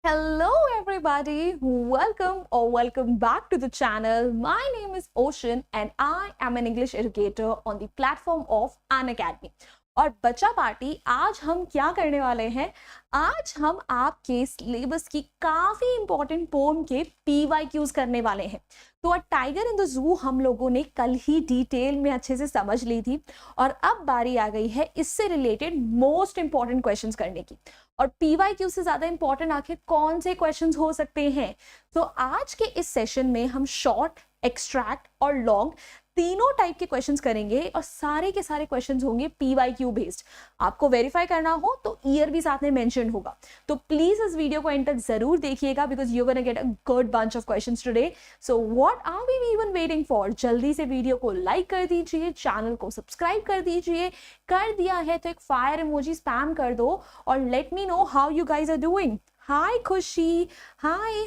Hello everybody, welcome back to the channel. My name is Ocean and I am an English educator on the platform of Unacademy. और बच्चा party आज हम क्या करने वाले हैं, आज हम आपके सिलेबस की काफी इंपॉर्टेंट पोम के PYQs करने वाले हैं। तो अ टाइगर इन द जू हम लोगों ने कल ही डिटेल में अच्छे से समझ ली थी और अब बारी आ गई है इससे रिलेटेड मोस्ट इंपॉर्टेंट क्वेश्चंस करने की। और PYQ से ज्यादा इंपॉर्टेंट आखिर कौन से क्वेश्चंस हो सकते हैं। तो आज के इस सेशन में हम शॉर्ट, एक्सट्रैक्ट और लॉन्ग तीनों टाइप के क्वेश्चंस करेंगे और सारे के सारे क्वेश्चंस होंगे PYQ बेस्ड। आपको वेरीफाई करना हो तो ईयर भी साथ में मेंशन होगा। तो प्लीज इस वीडियो को एंड तक जरूर देखिएगा because you gonna get a good bunch of questions today. So what are we even waiting for? जल्दी से वीडियो को लाइक कर दीजिए, चैनल को सब्सक्राइब कर दीजिए। कर दिया है तो एक फायर इमोजी स्पैम कर दो और let me know how you guys are doing. Hi Khushi, hi.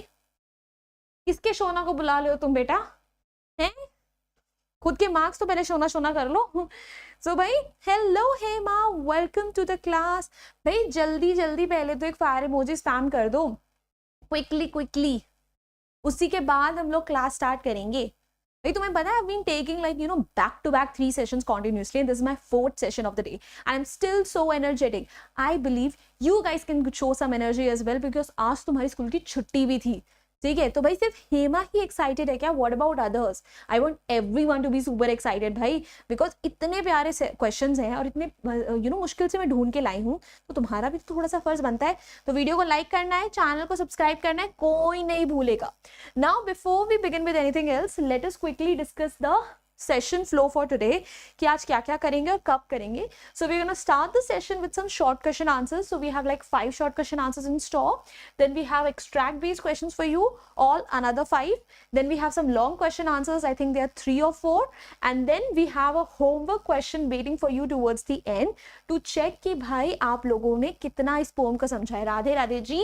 किसके शोना को बुला ले हो तुम बेटा? हैं? खुद के मार्क्स तो पहले शोना शोना कर लो। सो भाई hello Hema, welcome to the class. भाई जल्दी जल्दी पहले तो एक फायर इमोजी स्पैम कर दो, क्विकली क्विकली। उसी के बाद हम लोग क्लास स्टार्ट करेंगे। भाई तुम्हें पता है, I've been taking like back to back 3 sessions continuously and this is my 4th session of the day and I'm still so energetic. I believe you guys can show some energy as well because आज तुम्हारी school की छुट्टी भी थी। ठीक है, तो भाई सिर्फ हेमा ही एक्साइटेड है क्या? What about others? I want everyone to be super excited भाई, बिकॉज इतने प्यारे क्वेश्चंस हैं और इतने मुश्किल से मैं ढूंढ के लाई हूँ, तो तुम्हारा भी थोड़ा सा फर्ज बनता है। तो वीडियो को लाइक करना है, चैनल को सब्सक्राइब करना है, कोई नहीं भूलेगा। Now before we begin with anything else, let us quickly discuss the session flow for today कि आज क्या क्या करेंगे और कब करेंगे। So we gonna start the session with some short question answers. So we have like 5 short question answers in store, then we have extract based questions for you, all another 5, then we have some long question answers, I think there are 3 or 4, and then we have a homework question waiting for you towards the end to check कि भाई आप लोगों ने कितना इस pome को समझा है। राधे राधे जी।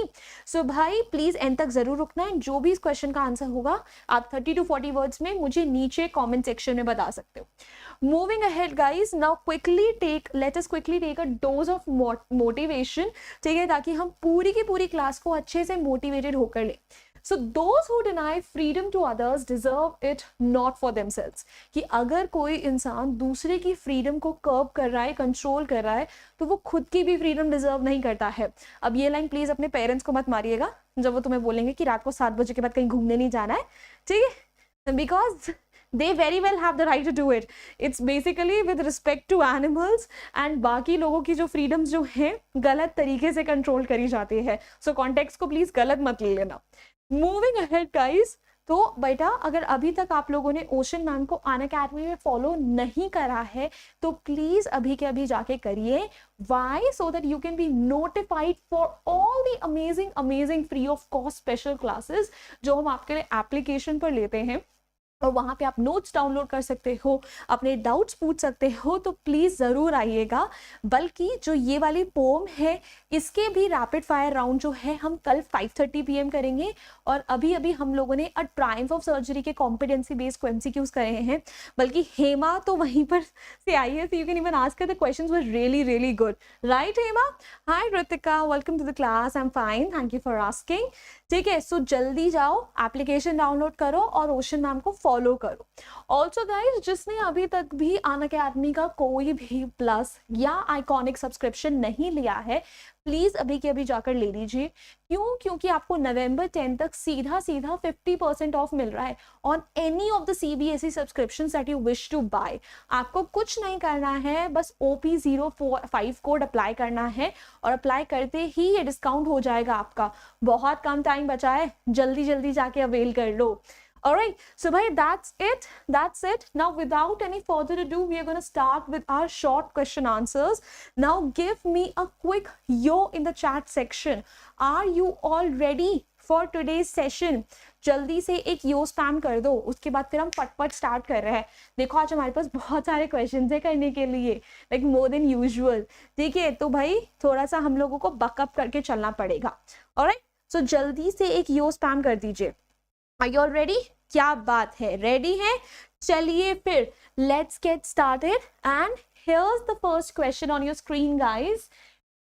सो भाई प्लीज एंड तक जरूर रुकना है। जो भी इस क्वेश्चन का आंसर होगा आप 30 to 40 वर्ड्स में मुझे नीचे कॉमेंट सेक्शन में बता सकते हो। Moving ahead guys, now let us quickly take a dose of motivation, ठीक है, ताकि हम पूरी की पूरी क्लास को अच्छे से मोटिवेटेड होकर ले। So those who deny freedom to others deserve it not for themselves। कि अगर कोई इंसान दूसरे की फ्रीडम को कर्ब कर रहा है, कंट्रोल कर रहा है, तो वो खुद की भी फ्रीडम डिजर्व नहीं करता है। अब ये लाइन प्लीज अपने पेरेंट्स को मत मारिएगा जब वो तुम्हें बोलेंगे कि रात को 7 बजे के बाद कहीं घूमने नहीं जाना है, ठीक है, because they very well have the right to do it. It's basically with respect to animals and बाकी लोगों की जो freedoms जो हैं गलत तरीके से कंट्रोल करी जाती है। So context को प्लीज गलत मत ले लेना। Moving ahead guys, तो बेटा अगर अभी तक आप लोगों ने ओशन मैम को अनअकैडमी में फॉलो नहीं करा है तो प्लीज अभी के अभी जाके करिए। Why? So that you can be notified for all the amazing free of cost special classes जो हम आपके लिए एप्लीकेशन पर लेते हैं और वहाँ पे आप नोट्स डाउनलोड कर सकते हो, अपने डाउट्स पूछ सकते हो। तो प्लीज़ ज़रूर आइएगा। बल्कि जो ये वाली पोम है इसके भी रैपिड फायर राउंड जो है हम कल 5:30 PM करेंगे। और अभी अभी हम लोगों ने अ ट्रायम्फ ऑफ सर्जरी के कॉम्पिटेंसी बेस्ड MCQs करे हैं। बल्कि हेमा तो वहीं पर से आई है, so you can even ask her the questions were really good, right Hema? Hi Ritika, welcome to the class. I am fine, thank you for asking. ठीक है, सो जल्दी जाओ, एप्लीकेशन डाउनलोड करो और ओशन मैम को फॉलो करो। ऑल्सो गाइज, जिसने अभी तक भी अनअकैडमी का कोई भी प्लस या आइकॉनिक सब्सक्रिप्शन नहीं लिया है, प्लीज अभी के अभी जाकर ले लीजिए। क्यों? क्योंकि आपको नवंबर 10 तक सीधा 50% ऑफ मिल रहा है on any of the CBSE subscriptions that you wish to buy. आपको कुछ नहीं करना है, बस OP05 कोड अप्लाई करना है और अप्लाई करते ही ये डिस्काउंट हो जाएगा आपका। बहुत कम टाइम बचा है, जल्दी जल्दी जाके अवेल कर लो। Alright, so bhai, that's it. Now without any further ado, we are going to start with our short question answers. Now give me a quick yo in the chat section. Are you all ready for today's session? जल्दी से एक यो spam कर दो, उसके बाद फिर हम फटफट start कर रहे हैं। देखो आज हमारे पास बहुत सारे क्वेश्चंस है करने के लिए, लाइक मोर देन यूजुअल। ठीक है, तो भाई थोड़ा सा हम लोगों को बकअप करके चलना पड़ेगा। ऑलराइट, सो जल्दी से एक यो स्पैम कर दीजिए। Are you all ready? क्या बात है, रेडी है? चलिए फिर let's get started and here's the first question on your screen guys.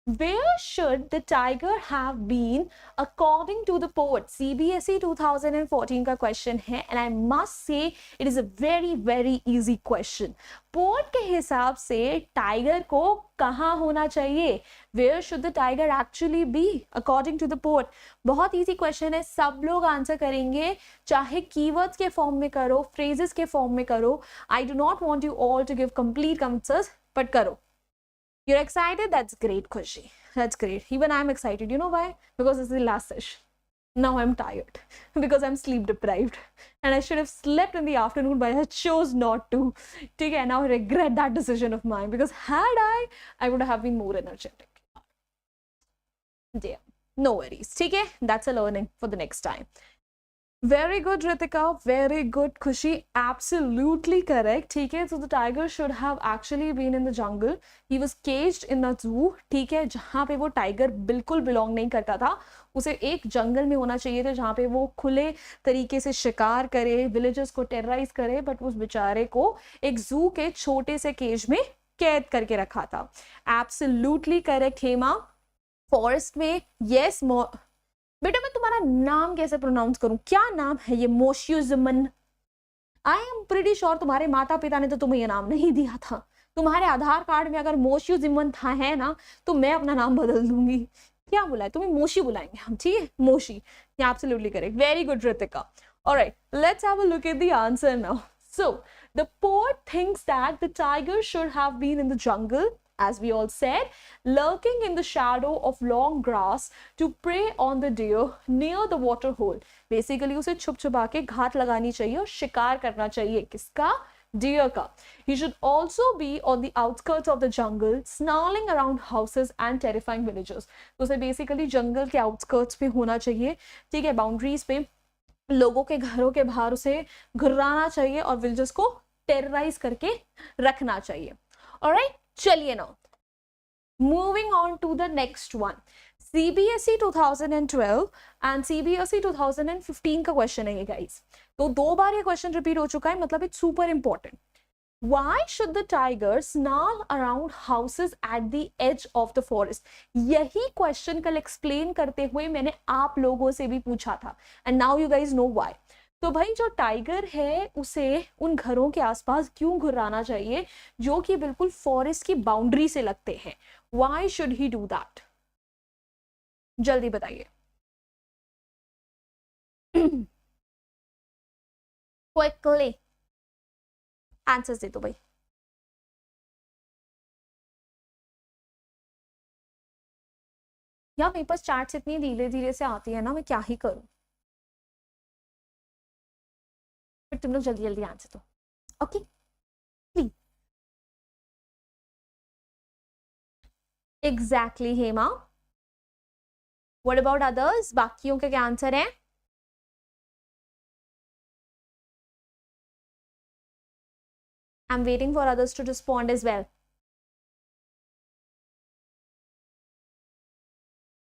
Where should the tiger have been according to the poet? CBSE 2014 का question है and I must say it is a very very easy question. Port के हिसाब से tiger को कहाँ होना चाहिए? Where should the tiger actually be according to the poet? बहुत easy question है, सब लोग आंसर करेंगे, चाहे keywords के फॉर्म में करो, phrases के फॉर्म में करो. I do not want you all to give complete answers, but करो. You're excited? That's great, Khushi. That's great. Even I'm excited. You know why? Because this is the last session. Now I'm tired because I'm sleep deprived and I should have slept in the afternoon, but I chose not to. Okay, now I regret that decision of mine because had I would have been more energetic. Yeah, no worries. Okay, that's a learning for the next time. Very good, Ritika. Very good, Khushi. Absolutely correct. ठीक है, so the tiger should have actually been in the jungle. He was caged in the zoo. ठीक है, जहाँ पे वो tiger बिल्कुल belong नहीं करता था, उसे एक जंगल में होना चाहिए था जहाँ पे वो खुले तरीके से शिकार करे, विलेजर्स को टेरराइज करे, बट उस बेचारे को एक जू के छोटे से केज में कैद करके रखा था. Absolutely correct Hema. फॉरेस्ट में यस. बेटा मैं तुम्हारा नाम कैसे प्रोनाउंस करूं? क्या नाम है ये? मोशियुजमन. आई एम प्रीटी श्योर तुम्हारे माता पिता ने तो तुम्हें ये नाम नहीं दिया था. तुम्हारे आधार कार्ड में अगर मोशियुजमन था है ना, तो मैं अपना नाम बदल दूंगी. क्या बुलाए तुम्हें? मोशी बुलाएंगे हम. ठीक है, मोशी. Absolutely correct. Very good Ritika. Alright, let's have a look at the answer now. So the poet thinks that the tiger should have been in the jungle, as we all said, lurking in the shadow of long grass to prey on the deer near the water hole. Basically उसे छुप छुपा के घात लगानी चाहिए और शिकार करना चाहिए. किसका? Deer का. He should also be on the outskirts of the jungle, snarling around houses and terrifying villagers. तो उसे basically जंगल के outskirts पे होना चाहिए. ठीक है, boundaries पे लोगों के घरों के बाहर उसे घुराना चाहिए और विलेजर्स को टेरराइज करके रखना चाहिए. Alright, चलिए now moving on to the next one. CBSE 2012 and CBSE 2015 का क्वेश्चन है ये गाइस. तो 2 बार ये क्वेश्चन रिपीट हो चुका है, मतलब it's super important. Why should the tiger snarl around houses at the edge of the forest? यही क्वेश्चन कल एक्सप्लेन करते हुए मैंने आप लोगों से भी पूछा था and now you guys know why. तो भाई जो टाइगर है उसे उन घरों के आसपास क्यों घुराना चाहिए जो कि बिल्कुल फॉरेस्ट की बाउंड्री से लगते हैं? Why should he do that? जल्दी बताइए. Quickly आंसर्स दे दो भाई. यार मेरे पास चार्ट्स इतनी धीरे धीरे से आती है ना, मैं क्या ही करूं. फिर तुम लोग जल्दी जल्दी आंसर दो. Okay please. Exactly Hema. What about others? बाकियों के क्या आंसर है? I am waiting for others to respond as well.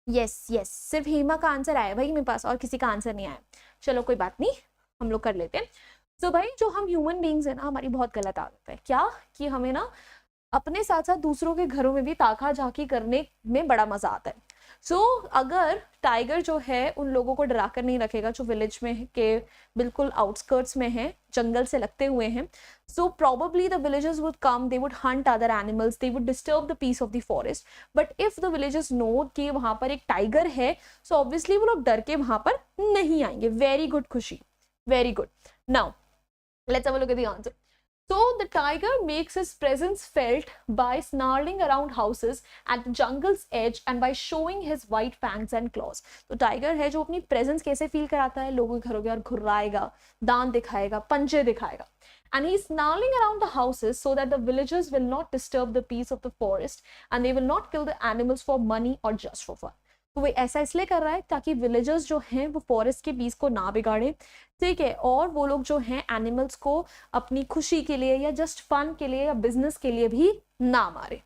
Yes yes, सिर्फ हेमा का आंसर आया भाई मेरे पास, और किसी का आंसर नहीं आया. चलो कोई बात नहीं, हम लोग कर लेते हैं. तो भाई जो हम ह्यूमन बींग्स है ना, हमारी बहुत गलत आदत है. क्या? कि हमें ना अपने साथ साथ दूसरों के घरों में भी ताका झाकी करने में बड़ा मजा आता है. अगर टाइगर जो है उन लोगों को डरा कर नहीं रखेगा जो विलेज में के बिल्कुल आउटस्कर्ट्स में है, जंगल से लगते हुए हैं, so probably the villagers would come, they would hunt other animals, they would disturb the peace of the forest. But if the villagers know कि वहां पर एक टाइगर है, so obviously वो लोग डर के वहां पर नहीं आएंगे. Very good Khushi, very good. Now let's have a look at the answer. So the tiger makes his presence felt by snarling around houses at the jungle's edge and by showing his white fangs and claws. तो tiger है जो अपनी presence कैसे feel कराता है? लोगों के घरों के और घुराएगा, दांत दिखाएगा, पंजे दिखाएगा. And he's snarling around the houses so that the villagers will not disturb the peace of the forest and they will not kill the animals for money or just for fun. तो वो ऐसा इसलिए कर रहा है ताकि villagers जो हैं वो फॉरेस्ट के पीस को ना बिगाड़े. ठीक है, और वो लोग जो हैं एनिमल्स को अपनी खुशी के लिए या जस्ट फन के लिए या बिजनेस के लिए भी ना मारे.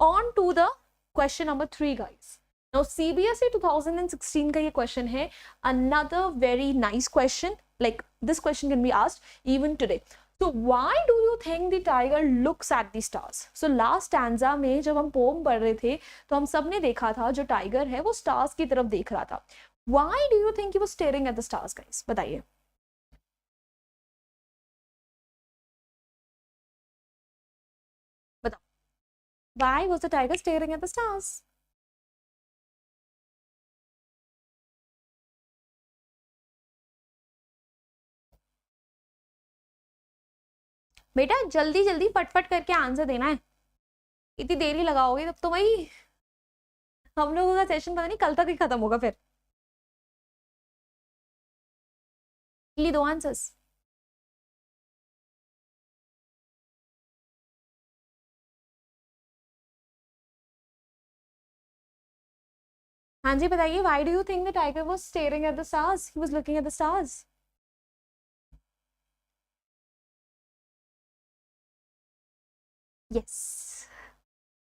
On to the question number 3 guys. Now CBSE 2016 का ये क्वेश्चन है. Another very nice question, like this question can be asked even today. So why do you think the tiger looks at the stars? So last stanza में जब हम pome पढ़ रहे थे तो हम सब ने देखा था जो टाइगर है वो स्टार्स की तरफ देख रहा था. Why do you think he was staring at the stars, guys? बताइए. बताओ. Why was the tiger staring at the stars? बेटा जल्दी जल्दी फटफट करके आंसर देना है. इतनी देरी लगाओगे तब तो भाई हम लोगों का सेशन पता नहीं कल तक ही खत्म होगा फिर. दो आंसर्स. हाँ जी बताइए. Why do you think the tiger was staring at the stars? He was looking at the stars. Yes.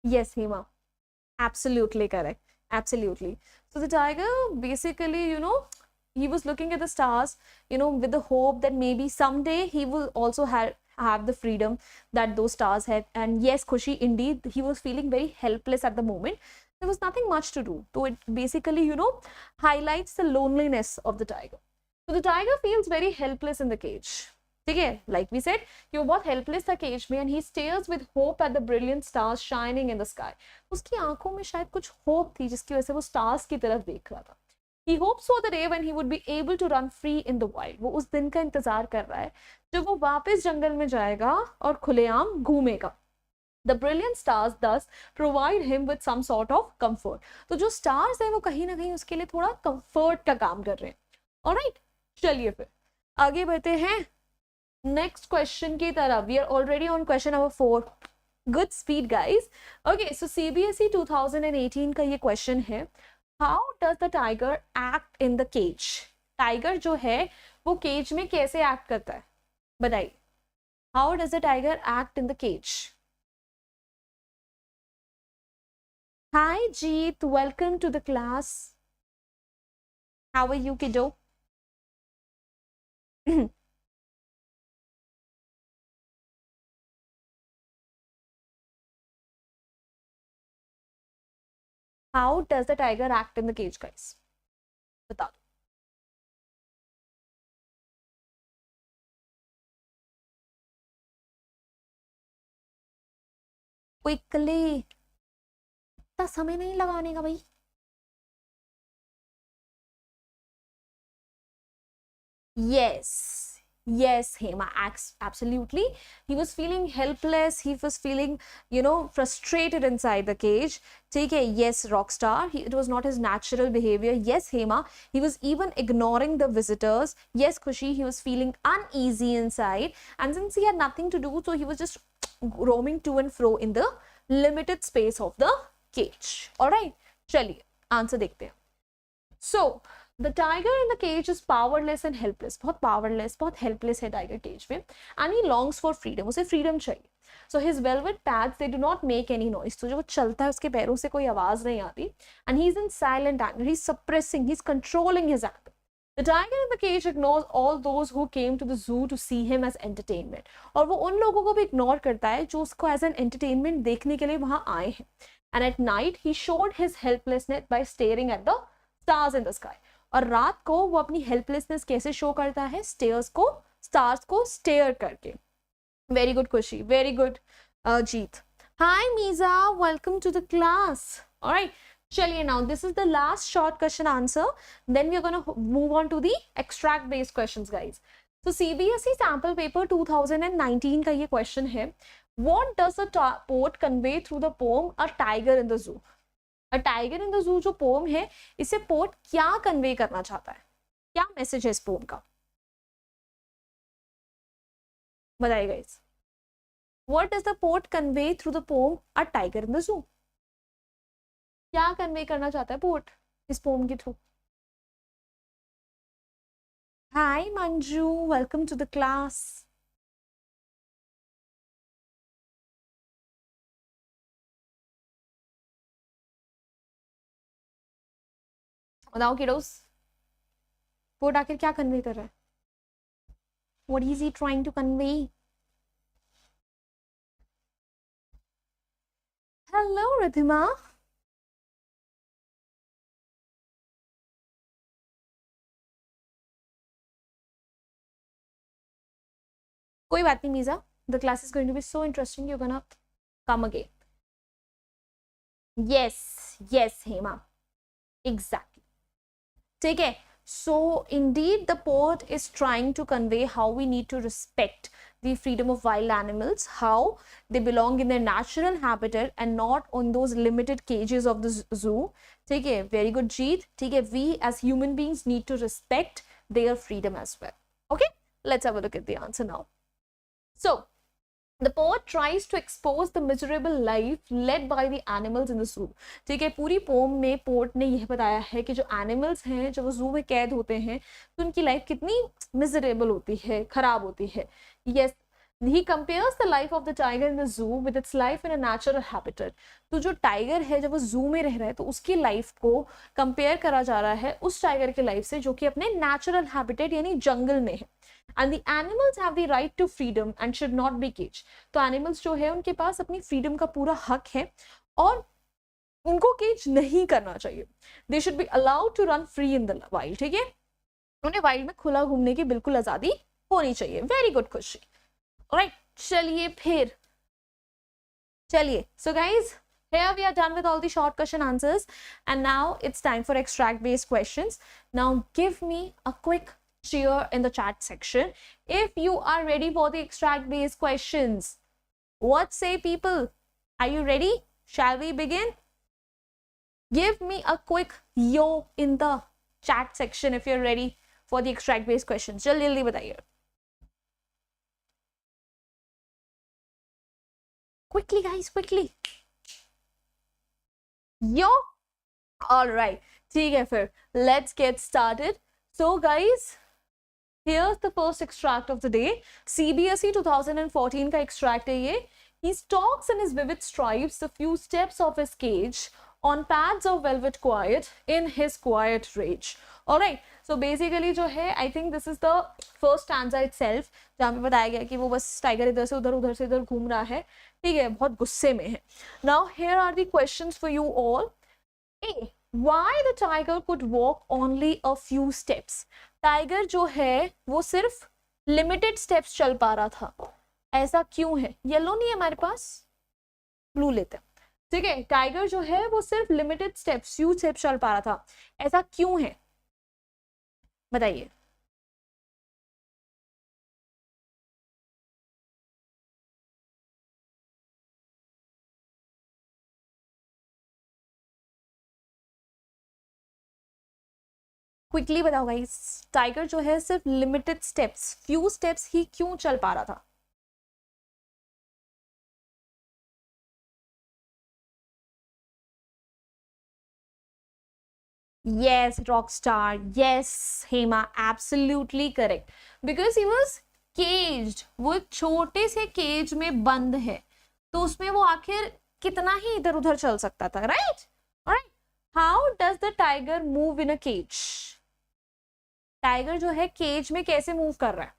Yes, Hema. Absolutely correct. Absolutely. So the tiger basically, he was looking at the stars, with the hope that maybe someday he will also have the freedom that those stars have. And yes, Khushi, indeed, he was feeling very helpless at the moment. There was nothing much to do. So it basically, highlights the loneliness of the tiger. So the tiger feels very helpless in the cage. ठीक है, like we said, कि वो बहुत helpless था cage में, and he stares with hope at the brilliant stars shining in the sky. उसकी आंखों में शायद कुछ hope थी जिसकी वजह से वो stars की तरफ देख रहा था. He hopes for the day when he would be able to run free in the wild. वो उस दिन का इंतजार कर रहा है जब वो वापस जंगल में जाएगा और खुलेआम घूमेगा. The brilliant stars thus provide him with some sort of comfort. तो जो stars हैं वो कहीं ना कहीं उसके लिए थोड़ा comfort का काम कर रहे हैं. Alright, चलिए फिर आगे बढ़ते हैं next question की तरफ. We are already on question number 4. Good speed, guys. Okay, so CBSE 2018 का ये question है. How does the tiger act in the cage? Tiger जो है वो cage में कैसे act करता है? बताइए. How does the tiger act in the cage? Hi Jeet, welcome to the class. How are you, kiddo? How does the tiger act in the cage, guys? बता दो. Quickly. इतना समय नहीं लगाने का भाई. Yes. Yes, Hema, absolutely. He was feeling helpless. He was feeling, frustrated inside the cage. Take a yes, Rockstar. It was not his natural behavior. Yes, Hema. He was even ignoring the visitors. Yes, Khushi. He was feeling uneasy inside. And since he had nothing to do, so he was just roaming to and fro in the limited space of the cage. Alright. चलिए answer देखते हैं. So, the tiger in the cage is powerless and helpless. बहुत powerless, बहुत helpless है tiger cage में. And he longs for freedom. उसे freedom चाहिए. So his velvet pads, they do not make any noise. तो जब वो चलता है उसके पैरों से कोई आवाज नहीं आती. And he's in silent anger. He's suppressing. He's controlling his anger. The tiger in the cage ignores all those who came to the zoo to see him as entertainment. और वो उन लोगों को भी ignore करता है जो उसको as an entertainment देखने के लिए वहाँ आए हैं. And at night, he showed his helplessness by staring at the stars in the sky. और रात को वो अपनी हेल्पलेसनेस कैसे शो करता है? स्टार्स को स्टेयर करके. Very good Khushi, very good Jeet. Hi Meeja, welcome to the class. Alright, चलिए now this is the last short question answer, then we are gonna move on to the extract based questions guys. तो CBSE sample paper 2019 का ये question है. What does the poet convey through the poem a tiger in the zoo? A tiger in the जू जो pome है, इसे poet क्या convey करना चाहता है? क्या मैसेज है इस पोम का? बताइए guys. What does the poet convey through the pome a tiger in the जू? क्या कन्वे करना चाहता है पोएट इस पोम के through? Hi Manju, welcome to the class. बताओ किडोस, पोएट आखिर क्या कन्वे कर रहा है? What is he trying to convey? Hello Ridhima. कोई बात नहीं मीजा, the class is going to be so interesting, you gonna come again. Yes yes Hema, exactly. ठीक है, so indeed the poet is trying to convey how we need to respect the freedom of wild animals, how they belong in their natural habitat and not on those limited cages of the zoo. ठीक है, very good Jeet. ठीक है, we as human beings need to respect their freedom as well. Okay, let's have a look at the answer now. So the poet tries to expose the miserable life led by the animals in the zoo. ठीक है, पूरी pome में port ने यह बताया है कि जो एनिमल्स हैं, जो वो जू में कैद होते हैं, तो उनकी लाइफ कितनी मिजरेबल होती है, खराब होती है. Yes, he compares the life of the tiger in the zoo with its life in a natural habitat. तो जो टाइगर है, जब वो जू में रह रहा है, तो उसकी लाइफ को कंपेयर करा जा रहा है उस टाइगर की लाइफ से जो कि अपने नेचुरल हैबिटेट यानी जंगल में है. And the animals have the right to freedom and should not be caged. तो एनिमल्स जो है उनके पास अपनी फ्रीडम का पूरा हक है और उनको केज नहीं करना चाहिए. They should be allowed to run free in the wild. ठीक है, उन्हें वाइल्ड में खुला घूमने की बिल्कुल आजादी होनी चाहिए. वेरी गुड खुशी. राइट, चलिए फिर चलिए. So guys, here we are done with all the short question answers and now it's time for extract based questions. Now give me a quick cheer in the chat section if you are ready for the extract based questions. What say people? Are you ready? Shall we begin? Give me a quick yo in the chat section if you're ready for the extract based questions. जल्दी जल्दी बताइए. Quickly guys, quickly. Yo. All right, ठीक है फिर. Let's get started. So guys, here's the first extract of the day. CBSE 2014 का extract है ये. He stalks in his vivid stripes the few steps of his cage on pads of velvet quiet in his quiet rage. Alright, so basically जो है, I think this is the first stanza itself, जहाँ पे बताया गया कि वो बस tiger इधर से उधर घूम रहा है. ठीक है, बहुत गुस्से में है. Now here are the questions for you all. A, why the tiger could walk only a few steps? Tiger जो है वो सिर्फ लिमिटेड स्टेप्स चल पा रहा था, ऐसा क्यों है? येलो नहीं है हमारे पास, ब्लू लेते हैं. ठीक है, टाइगर जो है वो सिर्फ लिमिटेड स्टेप्स, फ्यू स्टेप्स चल पा रहा था, ऐसा क्यों है बताइए. क्विकली बताओ गाइस, टाइगर जो है सिर्फ लिमिटेड स्टेप्स, फ्यू स्टेप्स ही क्यों चल पा रहा था? Yes, Rockstar. Yes, Hema, absolutely correct. Because he was caged. वो छोटे से केज में बंद है, तो उसमें वो आखिर कितना ही इधर उधर चल सकता था. Right, right. How does the tiger move in a cage? Tiger जो है केज में कैसे मूव कर रहा है?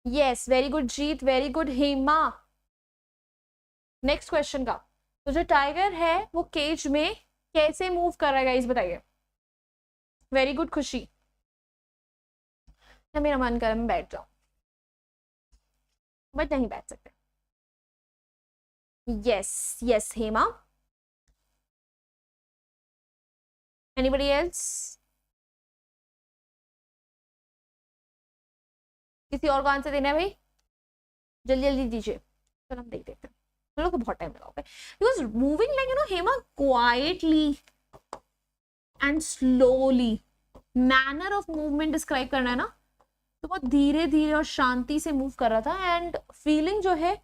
Yes, very good Jeet, very good Hema. Next question का, तो जो टाइगर है वो केज में कैसे मूव कर रहा है गाइस बताइए. वेरी गुड खुशी. मेरा मन कर मैं बैठ जाऊं, बट नहीं बैठ सकते. Yes yes Hema. Anybody else? किसी और को आंसर देना है भाई? जल्दी जल्दी दीजिए, चलो हम देख देते हैं. हम लोग को बहुत टाइम लगा. Because moving like you know Hema, quietly and slowly, manner of movement describe करना है ना, तो बहुत धीरे धीरे और शांति से मूव कर रहा था. एंड फीलिंग जो है,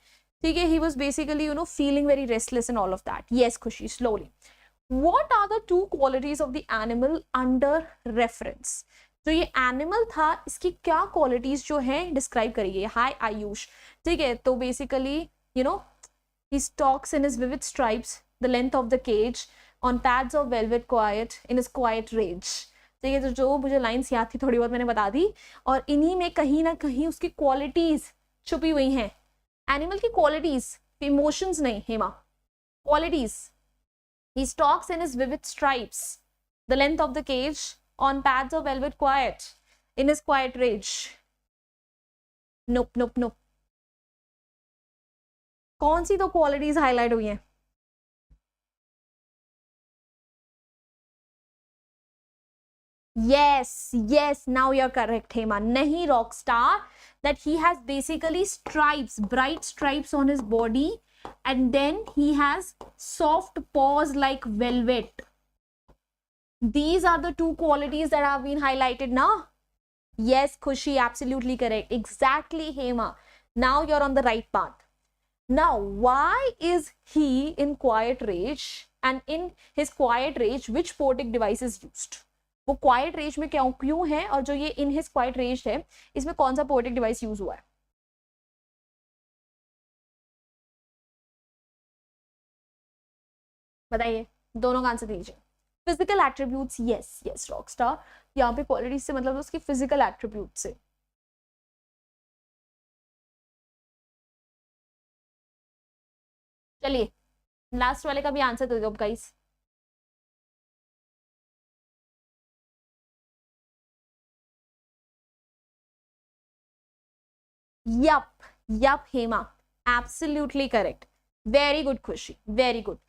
ठीक है, he was basically you know feeling very restless and all of that. Yes खुशी, slowly. What are the two qualities of the animal under reference? तो ये एनिमल था, इसकी क्या क्वालिटीज जो है डिस्क्राइब करिए. हाय आयुष. ठीक है, तो basically you know he stalks in his vivid stripes the length of the cage on pads of velvet quiet in his quiet rage. ठीक है, तो जो मुझे लाइन्स याद थी थोड़ी बहुत मैंने बता दी, और इन्हीं में कहीं ना कहीं उसकी क्वालिटीज छुपी हुई हैं. एनिमल की क्वालिटीज, इमोशंस नहीं Hema, qualities. He stalks in his vivid stripes, the length of the cage, on pads of velvet quiet, in his quiet rage. Nope, nope, nope. कौन सी तो क्वालिटीज हाईलाइट हुई हैं? Yes, yes, now you're correct, Hema. Nahi, Rockstar, that he has basically stripes, bright stripes on his body, and then he has soft paws like velvet. These are the two qualities that have been highlighted now. Yes, Khushi, absolutely correct. Exactly, Hema. Now you're on the right path. Now, why is he in quiet rage? And in his quiet rage, which poetic device is used? वो quite raise में क्यों है, और जो ये in his quiet raise है, इसमें कौन सा पोएटिक डिवाइस यूज हुआ है? बताइए, दोनों का आंसर दीजिए. Physical attributes, yes yes Rockstar, यहाँ पे क्वालिटी से मतलब उसकी फिजिकल एट्रीब्यूट से. चलिए लास्ट वाले का भी आंसर दे दो guys. Yup, yup, Hema. Absolutely correct. Very good, Khushi. Very good.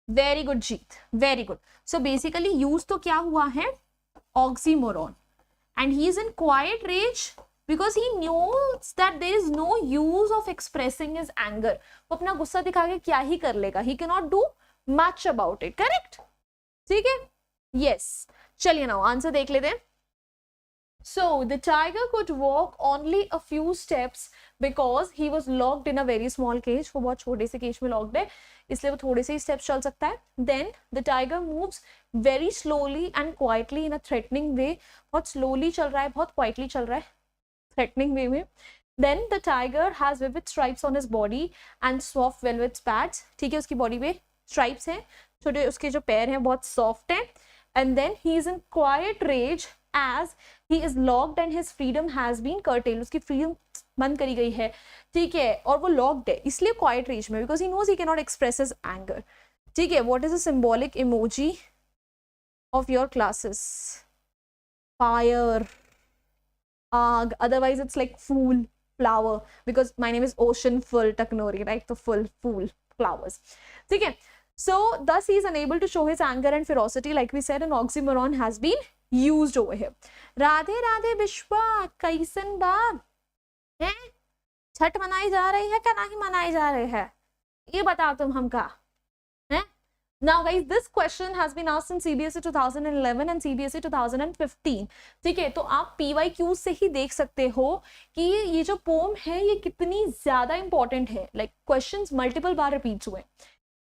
Very good, Jeet. Very good. So basically, use तो क्या हुआ है? Oxymoron. And he is in quiet rage because he knows that there is no use of expressing his anger. वो अपना गुस्सा दिखा के क्या ही कर लेगा? He cannot do much about it. Correct? ठीक है? Yes. चलिए now आंसर देख लेते हैं. So the tiger could walk only a few steps because he was locked in a very small cage. वो बहुत छोटे से केज में locked है, इसलिए वो थोड़े से ही steps चल सकता है. Then the tiger moves very slowly and quietly in a threatening way. बहुत slowly चल रहा है, बहुत quietly चल रहा है, threatening way में. Then the tiger has vivid stripes on his body and soft velvet pads. ठीक है, उसकी body पे stripes हैं, छोटे उसके जो पैर हैं बहुत soft हैं. And then he is in quiet rage as he is locked and his freedom has been curtailed. उसकी freedom बंद करी गई है, ठीक है, और वो locked है, इसलिए quiet rage में, because he knows he cannot express his anger. ठीक है, what is the symbolic emoji of your classes? Fire, आग, otherwise it's like fool, flower, because my name is Ocean Full Taknori, right? So full, fool, flowers. ठीक है. So thus he is unable to show his anger and ferocity. Like we said, an oxymoron has been used over here. Radhe Radhe विश्वा, कैसन बा है? छठ मनाई जा रही है क्या नहीं मनाई जा रही है, ये बताओ तुम हमका है. Now guys, this question has been asked in CBSE 2011 and CBSE 2015. ठीक है, तो आप PYQ से ही देख सकते हो कि ये जो पोम है ये कितनी ज्यादा इंपॉर्टेंट है. लाइक क्वेश्चंस मल्टीपल बार रिपीट हुए.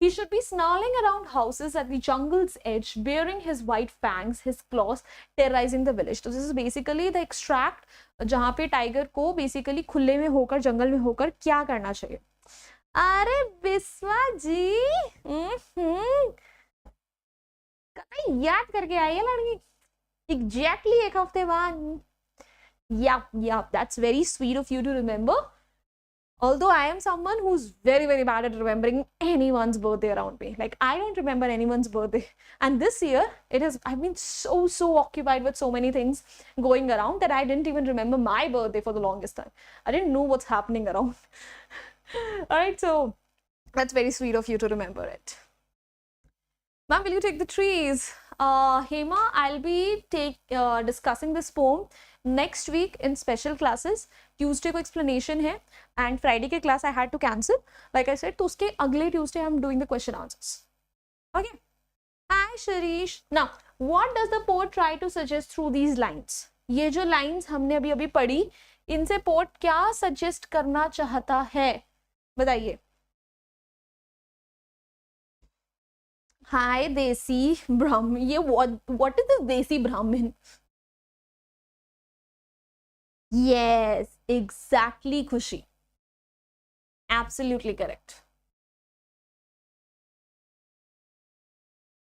He should be snarling around houses at the jungle's edge, baring his white fangs, his claws, terrorizing the village. So this is basically the extract जहाँ पे tiger को basically खुले में होकर, जंगल में होकर क्या करना चाहिए. अरे विश्वा जी, कहीं याद करके आई है लड़की एग्जैक्टली एक हफ्ते बाद. Yeah, that's very sweet of you to remember. Although I am someone who's very, very bad at remembering anyone's birthday around me. Like, I don't remember anyone's birthday. And this year, I've been so occupied with so many things going around that I didn't even remember my birthday for the longest time. I didn't know what's happening around. Alright, so that's very sweet of you to remember it. Ma'am, will you take the trees? Hema, I'll be discussing this poem next week in special classes. Tuesday को explanation है and Friday के class I had to cancel. Like I said, तो उसके अगले Tuesday I'm doing the question answers. Okay. Hi Sharish. Now, what does the poet try to suggest through these lines? ये जो lines हमने अभी पढ़ी, इनसे poet क्या suggest करना चाहता है? बताइए. Hi Desi Brahmin. ये what is this Desi Brahmin? Yes, exactly, Khushi. Absolutely correct.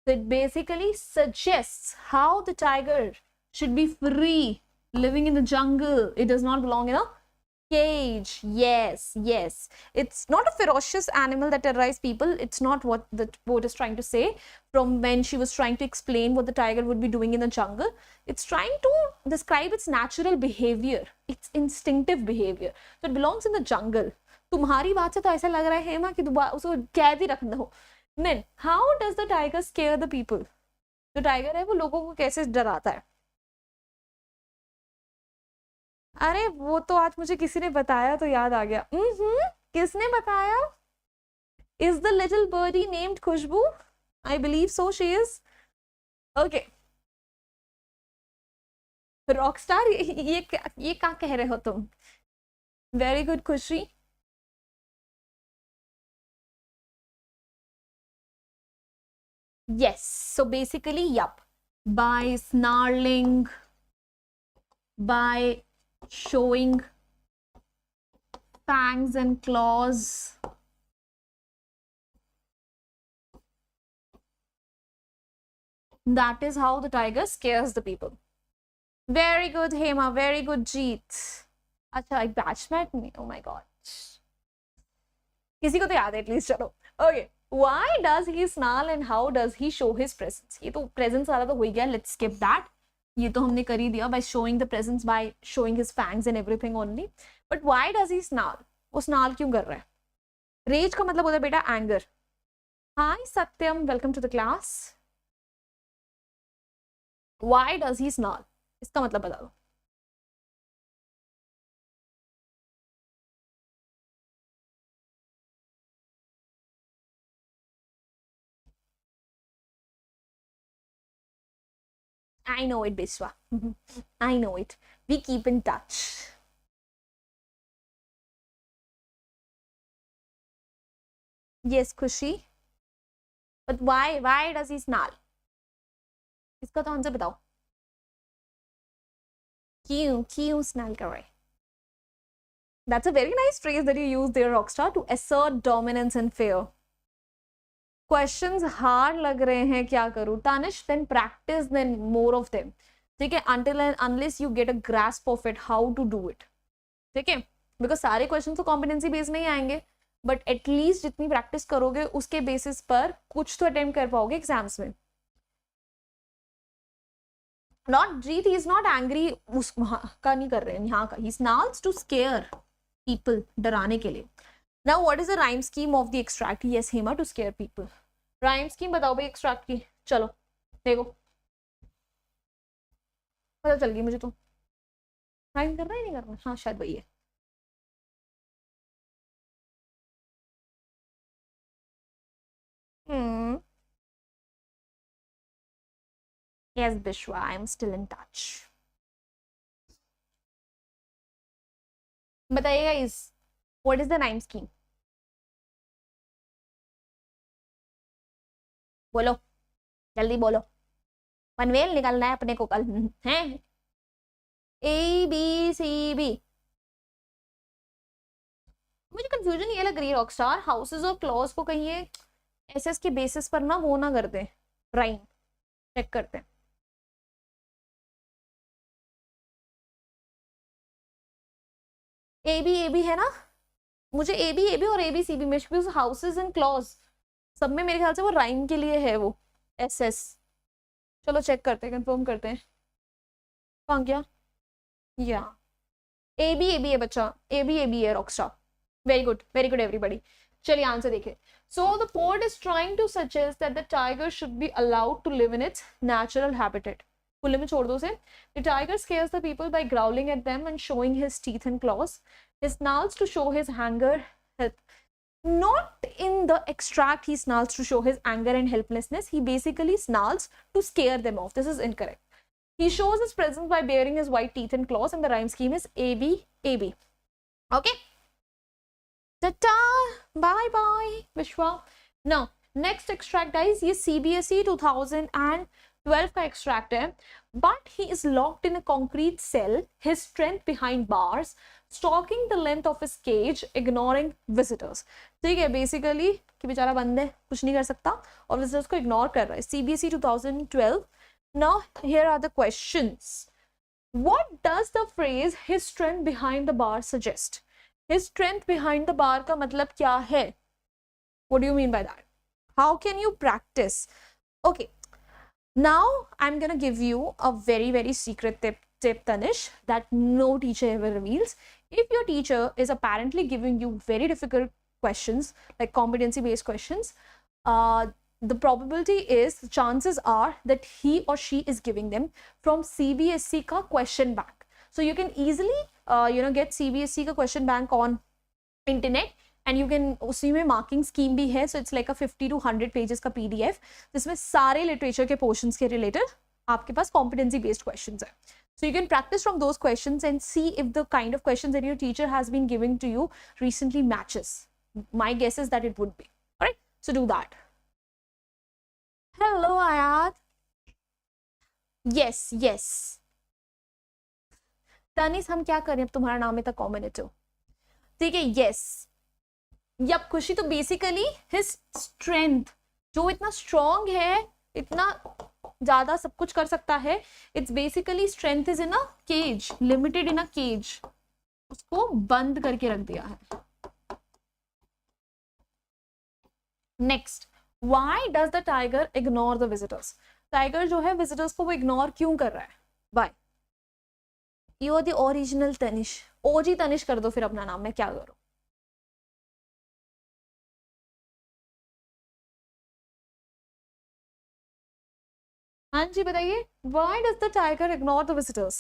So it basically suggests how the tiger should be free, living in the jungle. It does not belong in a Cage. Yes, yes. It's not a ferocious animal that terrorizes people. It's not what the quote is trying to say. From when she was trying to explain what the tiger would be doing in the jungle, it's trying to describe its natural behavior, its instinctive behavior. So it belongs in the jungle. तुम्हारी बात से तो ऐसा लग रहा है हेमा कि दोबारा उसको कैद ही रख दो. Then how does the tiger scare the people? जो टाइगर है वो लोगों को कैसे डराता है? अरे वो तो आज मुझे किसी ने बताया तो याद आ गया. किसने बताया? Is the little birdie named Khushbu? I believe so, she is. Okay. Rockstar, ये क्या कह रहे हो तुम? Very good, Khushi. Yes, so basically, yup. By snarling, by showing fangs and claws, that is how the tiger scares the people. Very good, Hema. Very good, Jeet. अच्छा एक batchmate नहीं. Oh my god. किसी को तो याद है at least. चलो. Okay. Why does he snarl and how does he show his presence? ये तो presence वाला तो हो ही गया. Let's skip that. ये तो हमने कर ही दिया by showing the presence, by showing his fangs and everything only. But why does he snarl? वो snarl क्यों कर रहा है? Rage का मतलब होता है बेटा anger. Hi Satyam, welcome to the class. Why does he snarl? इसका मतलब बता दो. I know it, Biswa. I know it. We keep in touch. Yes, Khushi. But why? Why does he snarl? इसका तो आंसर बताओ. क्यों snarl कर रहे? That's a very nice phrase that you use there, Rockstar, to assert dominance and fear. Questions hard लग रहे हैं, क्या करूं? Tanish, then practice, then more of them. ठीक है? Until and unless you get a grasp of it, how to do it. ठीक है? Because सारे questions तो competency based नहीं आएंगे, but at least जितनी practice करोगे उसके basis पर कुछ तो attempt कर पाओगे exams में. Not Jeet, he is not angry. उस का नहीं कर रहे हैं यहाँ का. He snarls to scare people, डराने के लिए. Now, what is the rhyme scheme of the extract? Yes, Hema, to scare people. Rhyme scheme बताओ भाई extract की. चलो, देखो. पता चल गई मुझे तो. Rhyme करना ही नहीं करना. हाँ, शायद वही है. Yes, Bishwa, I am still in touch. बताइएगा इस. What is the rhyme scheme? बोलो, जल्दी बोलो. पनवेल निकलना है अपने को कल. हैं? ABCB. मुझे कंफ्यूजन ये लग रही है रॉकस्टार, हाउसेस और क्लॉज को कहीं ये एसएस के बेसिस पर ना वो ना कर दे. राइम चेक करते हैं. एबी है ना. मुझे एबी और एबीसीबी में हाउसेस एंड क्लॉज सब में मेरे ख्याल से वो राइम के लिए है वो एसएस. चलो चेक करते हैं, कंफर्म करते हैं. कहाँ गया? या एबी है बच्चा. एबी है रॉकस्टार. Very good everybody. चलिए आंसर देखिए. So the poet is trying to suggest that the tiger should be allowed to live in its natural habitat. खुले में छोड़ दो उसे. The tiger scares the people by growling at them and showing his teeth and claws. He snarls to show his anger. Not in the extract he snarls to show his anger and helplessness. He basically snarls to scare them off. This is incorrect. He shows his presence by baring his white teeth and claws, and the rhyme scheme is AB. Okay? Ta-ta! Bye-bye, Vishwa. Now, next extract, guys, ये CBSE 2012 का extract है. But he is locked in a concrete cell, his strength behind bars, stalking the length of his cage, ignoring visitors. ठीक है, basically कि बेचारा बंद है, कुछ नहीं कर सकता और visitors को ignore कर रहा है. CBSE 2012. Now, here are the questions. What does the phrase his strength behind the bar suggest? His strength behind the bar का मतलब क्या है? What do you mean by that? How can you practice? Okay, now I'm gonna give you a very, very secret tip, Tanish, that no teacher ever reveals. If your teacher is apparently giving you very difficult questions, like competency based questions, the probability is, the chances are that he or she is giving them from CBSE ka question bank. So you can easily get CBSE ka question bank on internet, and you can, उसी में marking scheme भी है. So it's like a 50 to 100 pages का PDF, जिसमें सारे literature के portions के related आपके पास competency based questions है. So you can practice from those questions and see if the kind of questions that your teacher has been giving to you recently matches. My guess is that it would be. Alright, so do that. Hello Ayat. Yes, yes. तनिस, हम क्या करें, अब तुम्हारा नाम है तो combinative. ठीक है, yes. यप खुशी, तो बेसिकली हिज स्ट्रेंथ, जो इतना स्ट्रॉन्ग है, इतना ज्यादा सब कुछ कर सकता है, it's basically strength is in a cage, limited in a cage. उसको बंद करके रख दिया है. Next, why does the tiger ignore the visitors? Tiger जो है विजिटर्स को वो इग्नोर क्यों कर रहा है? Why? You are the original Tanish. OG Tanish कर दो फिर अपना नाम, मैं क्या करूं? हाँ जी बताइए. Why does the tiger ignore the visitors?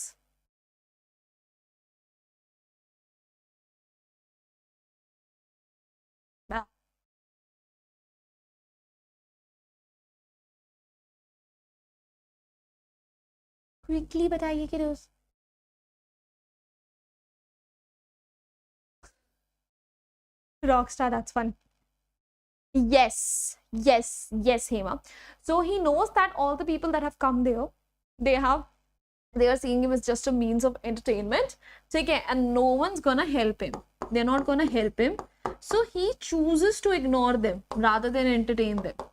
Quickly बताइए कि रोज. Rockstar, that's fun. Yes, yes, yes, Hema. So he knows that all the people that have come there, they are seeing him as just a means of entertainment. Okay, and no one's gonna help him. They're not gonna help him. So he chooses to ignore them rather than entertain them.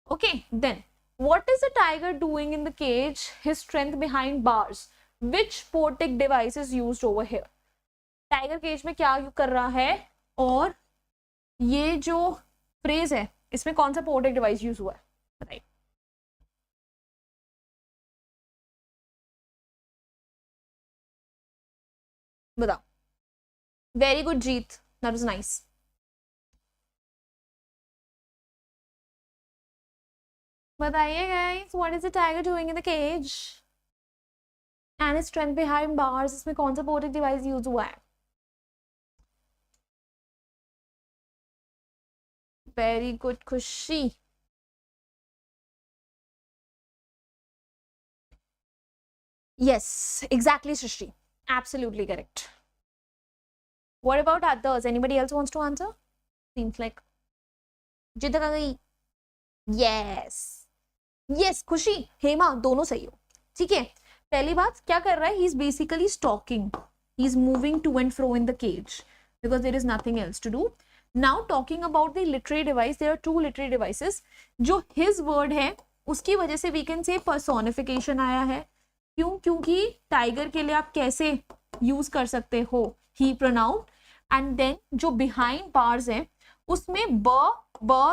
Okay, then what is the tiger doing in the cage? His strength behind bars. Which poetic device is used over here? Tiger cage में क्या कर रहा है, और ये जो phrase है इसमें कौन सा पोएटिक डिवाइस यूज हुआ है? बताइए. बताओ. Very good Jeet, that was nice. बताइए guys, what is the tiger doing in the cage and his strength behind bars? इसमें कौन सा पोएटिक डिवाइस यूज हुआ है? Very good Khushi. Yes, exactly, Srishti. Absolutely correct. What about others? Anybody else wants to answer? Seems like जिद आ गई. Yes, yes, खुशी, हेमा दोनों सही हो. ठीक है, पहली बात क्या कर रहा है? He is basically stalking. He is moving to and fro in the cage because there is nothing else to do. Now talking about the literary device, there are two literary devices. जो his word है उसकी वजह से we can say personification आया है. क्यों? क्योंकि tiger के लिए आप कैसे यूज कर सकते हो ही प्रोनाउन, एंड देन जो बिहाइंड बार्स है उसमें ब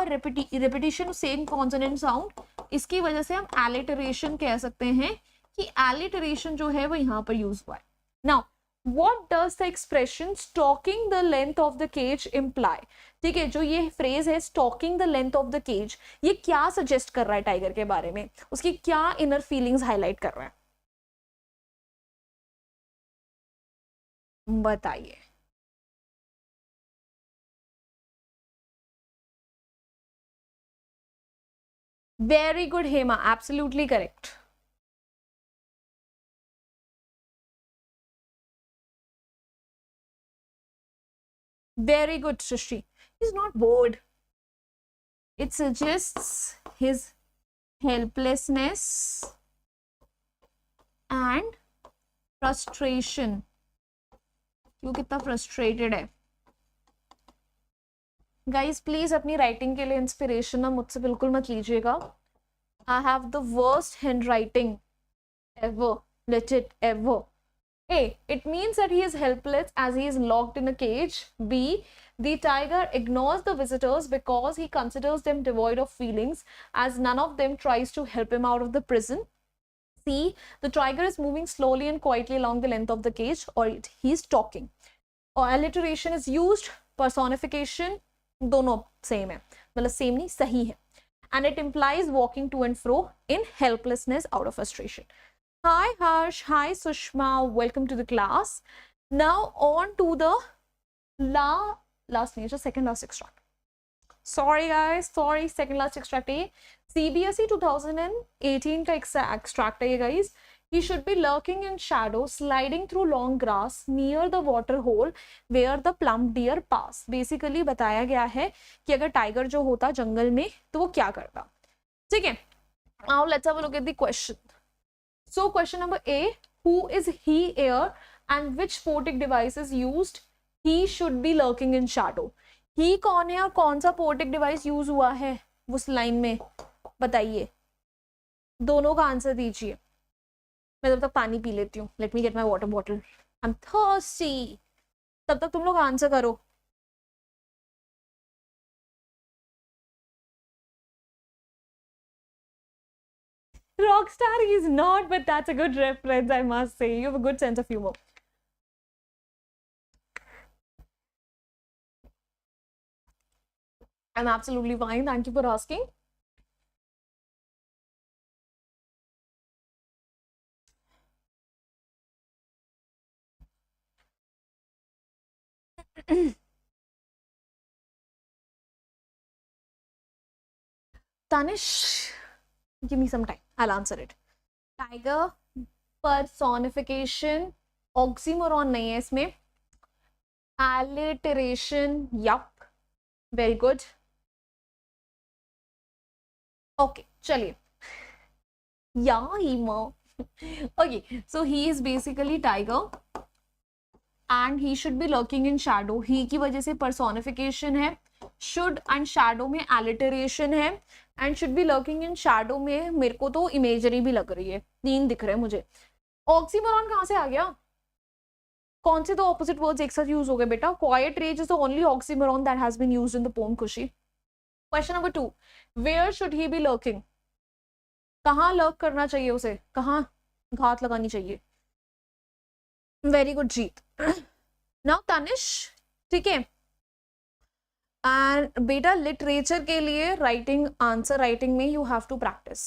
रिपीटिशन सेम कॉन्सोनेंट साउंड, इसकी वजह से हम एलिटरेशन कह सकते हैं कि एलिटरेशन जो है वो यहाँ पर यूज हुआ है. Now what does the expression stalking the length of the cage imply? ठीक है, जो ये फ्रेज है stalking the length of the cage, ये क्या सजेस्ट कर रहा है टाइगर के बारे में? उसकी क्या इनर फीलिंग्स हाईलाइट कर रहा है? बताइए. Very good Hema, absolutely correct. Very good, Srishti. He's not bored. It suggests his helplessness and frustration. क्यों कितना फ्रस्ट्रेटेड है. गाइज प्लीज अपनी राइटिंग के लिए इंस्पिरेशन ना मुझसे बिल्कुल मत लीजिएगा. I have the worst hand writing ever. let it ever. A, it means that he is helpless as he is locked in a cage. B, the tiger ignores the visitors because he considers them devoid of feelings, as none of them tries to help him out of the prison. C, the tiger is moving slowly and quietly along the length of the cage, or he is talking. Or alliteration is used, personification, दोनों same है, मतलब same नहीं, सही है. And it implies walking to and fro in helplessness out of frustration. Hi Harsh, hi Sushma, welcome to the class. Now on to the second last extract. Sorry guys, sorry, second last extract है. CBSE 2018 का extract है guys. He should be lurking in shadow, sliding through long grass near the water hole where the plump deer pass. Basically बताया गया है कि अगर tiger जो होता जंगल में तो वो क्या करता. ठीक है. Now let's have a look at the question. So question number A, who is he here and which poetic device is used? He should be lurking in shadow. He कौन है और कौन सा poetic device use हुआ है उस line में, बताइए. दोनों का आंसर दीजिए. मैं तब तक पानी पी लेती हूँ. Let me get my water bottle. I'm thirsty. तब तक तुम लोग आंसर करो. Rockstar he is not, but that's a good reference, I must say. You have a good sense of humor. I'm absolutely fine. Thank you for asking. Tanish, give me some time. I'll answer it. Tiger personification, oxymoron नहीं है इसमें. Alliteration, yup. Very good. Okay, चलिए. Yeah, Hema. Okay, so he is basically tiger. And he should be lurking in shadow. He की वजह से personification है. Should and shadow में alliteration है. And should be lurking in shadow में मेरे को तो imagery भी लग रही है. 3 दिख रहे हैं मुझे. Oxymoron कहाँ से आ गया? कौन से दो opposite words एक साथ use हो गए बेटा? Quiet rage is the only oxymoron that has been used in the poem Kushi. Question number 2. Where should he be lurking? कहाँ lurk करना चाहिए उसे? कहाँ घात लगानी चाहिए? Very good, Jeet. Now Tanish, ठीक है. And बेटा literature के लिए writing, answer writing में you have to practice.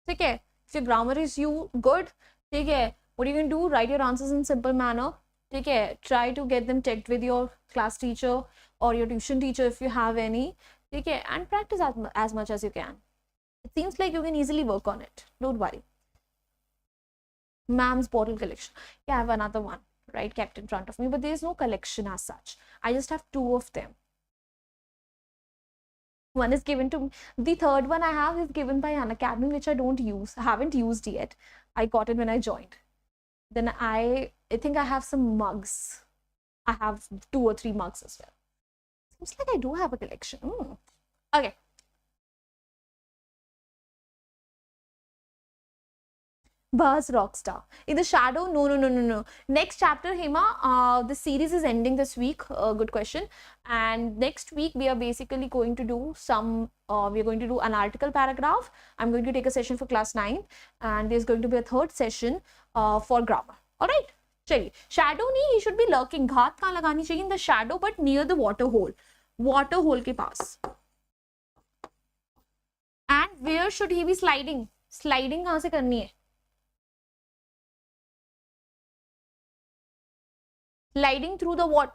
ठीक है. If your grammar is good, ठीक है. What you can do, write your answers in simple manner. ठीक है. Try to get them checked with your class teacher or your tuition teacher if you have any. ठीक है. And practice as much as you can. It seems like you can easily work on it. Don't worry. Ma'am's bottle collection. Yeah, I have another one right kept in front of me, but there is no collection as such. I just have 2 of them. One is given to me. The third one I have is given by Unacademy, which I don't use. I haven't used yet. I got it when I joined. Then I think I have some mugs. I have 2 or 3 mugs as well. Seems like I do have a collection. Okay. Buzz Rockstar. In the shadow, no. Next chapter, Hema, the series is ending this week. Good question. And next week, we are basically going to do we're going to do an article paragraph. I'm going to take a session for class 9. And there's going to be a third session for grammar. Alright? Chaliye. Shadow nahi, he should be lurking. Ghaat kahan lagani chahiye? In the shadow, but near the water hole. Water hole ke paas. And where should he be sliding? Sliding kahan se karni hai? Sliding through the what?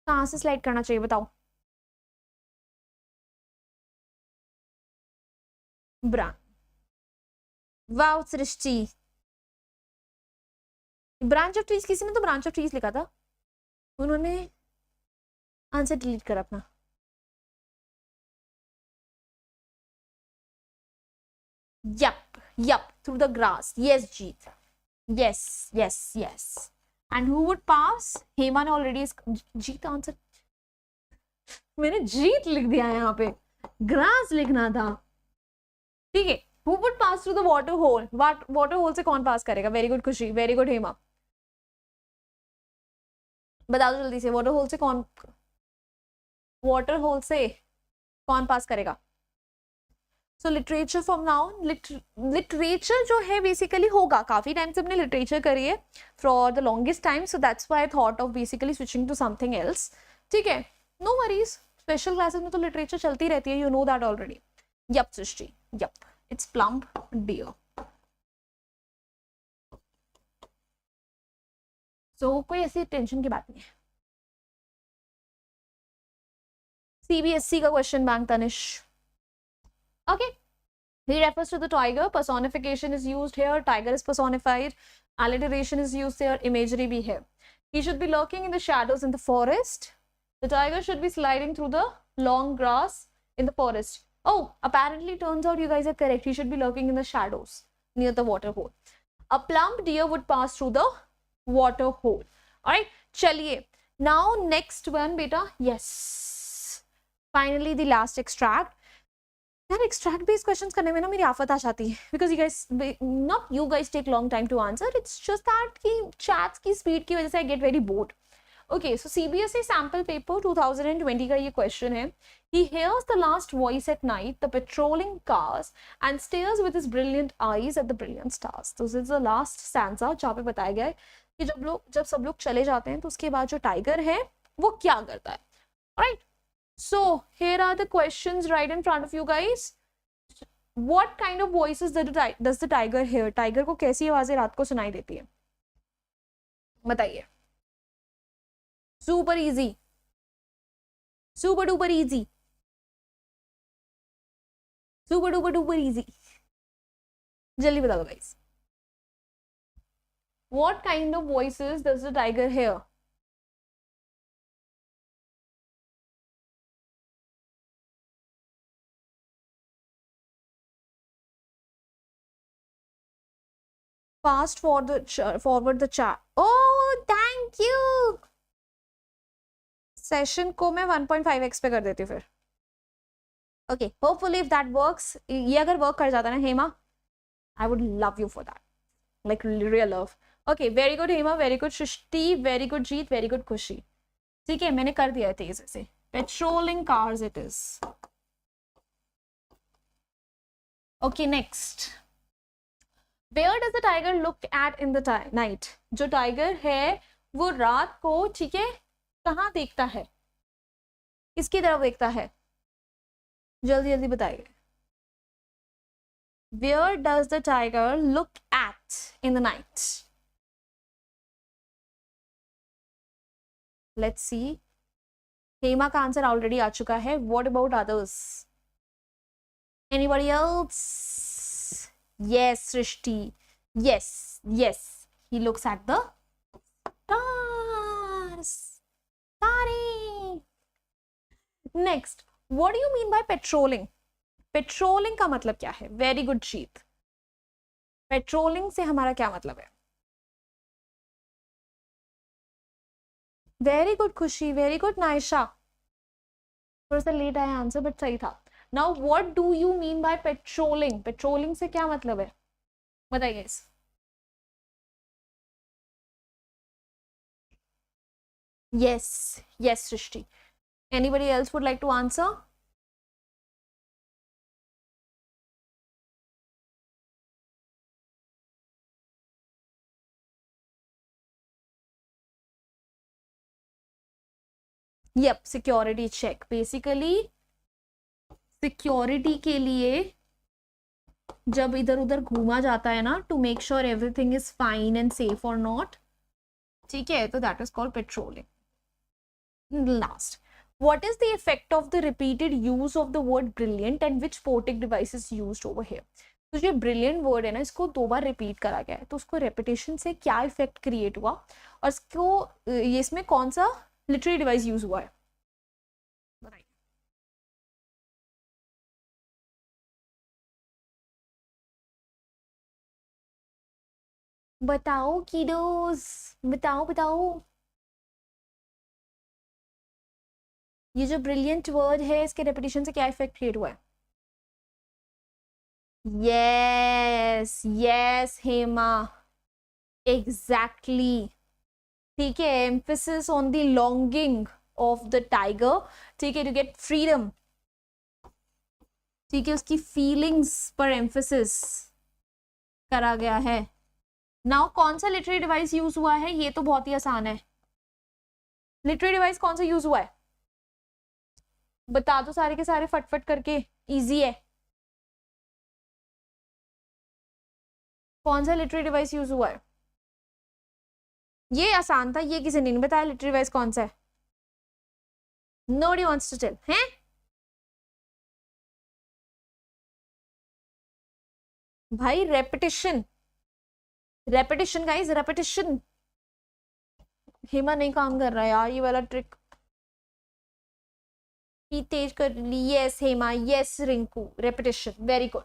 कहाँ से slide करना चाहिए बताओ? Branch. Wow Srishti. Branch of trees, किसी ने तो branch of trees लिखा था. उन्होंने आंसर डिलीट करा अपना. Yup, through the grass. Yes, Jeet. Yes. And who would pass? Hema ने already Jeet answer. मैंने Jeet लिख दिया यहाँ पे. Grass लिखना था. ठीक है, who would pass through the water hole, water hole से कौन पास करेगा? Very good Khushi, very good Hema, बता दो जल्दी से, वाटर होल से कौन, वाटर होल से कौन पास करेगा? सो लिटरेचर फ्रॉम नाउ, लिटरेचर जो है बेसिकली होगा, काफी टाइम से हमने लिटरेचर करी है for the longest time, so that's why I thought of basically switching to something else. ठीक है, नो वरीज, स्पेशल क्लासेस में तो लिटरेचर चलती रहती है, you know that already. Yup Srishti, yup, it's plumb dear. So कोई ऐसी टेंशन की बात नहीं है. सीबीएसई का question bank Tanish. Okay, he refers to the tiger, personification is used here, tiger is personified, alliteration is used there, imagery bhi hai. He should be lurking in the shadows in the forest, the tiger should be sliding through the long grass in the forest. Oh, apparently turns out you guys are correct, he should be lurking in the shadows near the water hole. A plump deer would pass through the water hole. All right, chaliye, now next one beta. Yes, finally the last extract. यार extract based questions करने में ना मेरी आफत आ जाती है, because you guys, not you guys take long time to answer, it's just that कि चैट्स की स्पीड की वजह से I get very bored. Okay, so CBSE sample paper 2020 का ये क्वेश्चन है. He hears the last voice at night, the patrolling cars, and stares with his brilliant eyes at the brilliant stars. So this is the last stanza जहाँ पे बताया गया है कि जब सब लोग चले जाते हैं तो उसके बाद जो टाइगर है वो क्या करता है. Right, so here are the questions right in front of you guys. What kind of voices does the tiger hear? Tiger को कैसी आवाजें रात को सुनाई देती है, बताइए. Super easy, super duper easy, super duper duper easy, जल्दी बता दो guys. What kind of voices does the tiger hear? Fast forward the chat. Oh, thank you. Session को मैं 1.5x पे कर देती हूँ फिर. Okay, hopefully if that works, ये अगर वर्क कर जाता है ना Hema, I would love you for that, like real love. Okay, very good Hema, very good Srishti, very good Jeet, very good खुशी. ठीक है, मैंने कर दिया है तेज से. Patrolling cars it is. Okay, next. Where does the tiger look at in the night? जो tiger है वो रात को, ठीक है, कहाँ देखता है, किसकी तरफ देखता है, जल्दी जल्दी बताइए. Where does the tiger look at in the night? Let's see. Hema का आंसर ऑलरेडी आ चुका है. What about others? Anybody else? Yes, Srishti. Yes, yes. He looks at the stars. Starry. Next, what do you mean by patrolling? Patrolling का मतलब क्या है? Very good, जीत. Patrolling से हमारा क्या मतलब है? Very good, खुशी. Very good, Naisha. थोड़ा सा लेट आया आंसर, बट सही था. Now, what do you mean by patrolling? Patrolling से क्या मतलब है, बताइए. Yes, yes, Srishti. Anybody else would like to answer? Yep, security check. Basically, security के लिए जब इधर उधर घूमा जाता है ना, to make sure everything is fine and safe और नॉट, ठीक है, तो that is called patrolling. Last, what is the effect of the repeated use of the word brilliant and which poetic device is used over here? तो जो brilliant word है ना, इसको 2 बार repeat करा गया है, तो उसको रेपिटेशन से क्या इफेक्ट क्रिएट हुआ और इसको ये इसमें कौन सा लिटरेरी डिवाइस यूज हुआ है, बताइए. बताओ कीडोस, बताओ बताओ. ये जो ब्रिलियंट वर्ड है इसके रेपिटेशन से क्या इफेक्ट क्रिएट हुआ है? Yes yes Hema, exactly. ठीक है, emphasis on the longing of the tiger, ठीक है, टू गेट फ्रीडम। ठीक है, उसकी फीलिंग्स पर एम्फेसिस करा गया है। नाउ कौन सा लिटरेरी डिवाइस यूज हुआ है, ये तो बहुत ही आसान है। लिटरेरी डिवाइस कौन सा यूज हुआ है, बता दो सारे के सारे फटफट करके, इजी है। कौन सा लिटरेरी डिवाइस यूज हुआ है, ये आसान था, ये किसी ने नहीं बताया लिटरेरी डिवाइस कौन सा है। नोबडी वांट्स टू टेल हैं। भाई repetition, repetition guys, repetition. Hema नहीं काम कर रहा है यार ये वाला ट्रिक, तेज कर ली। Yes Hema, yes Rinku, repetition, very good.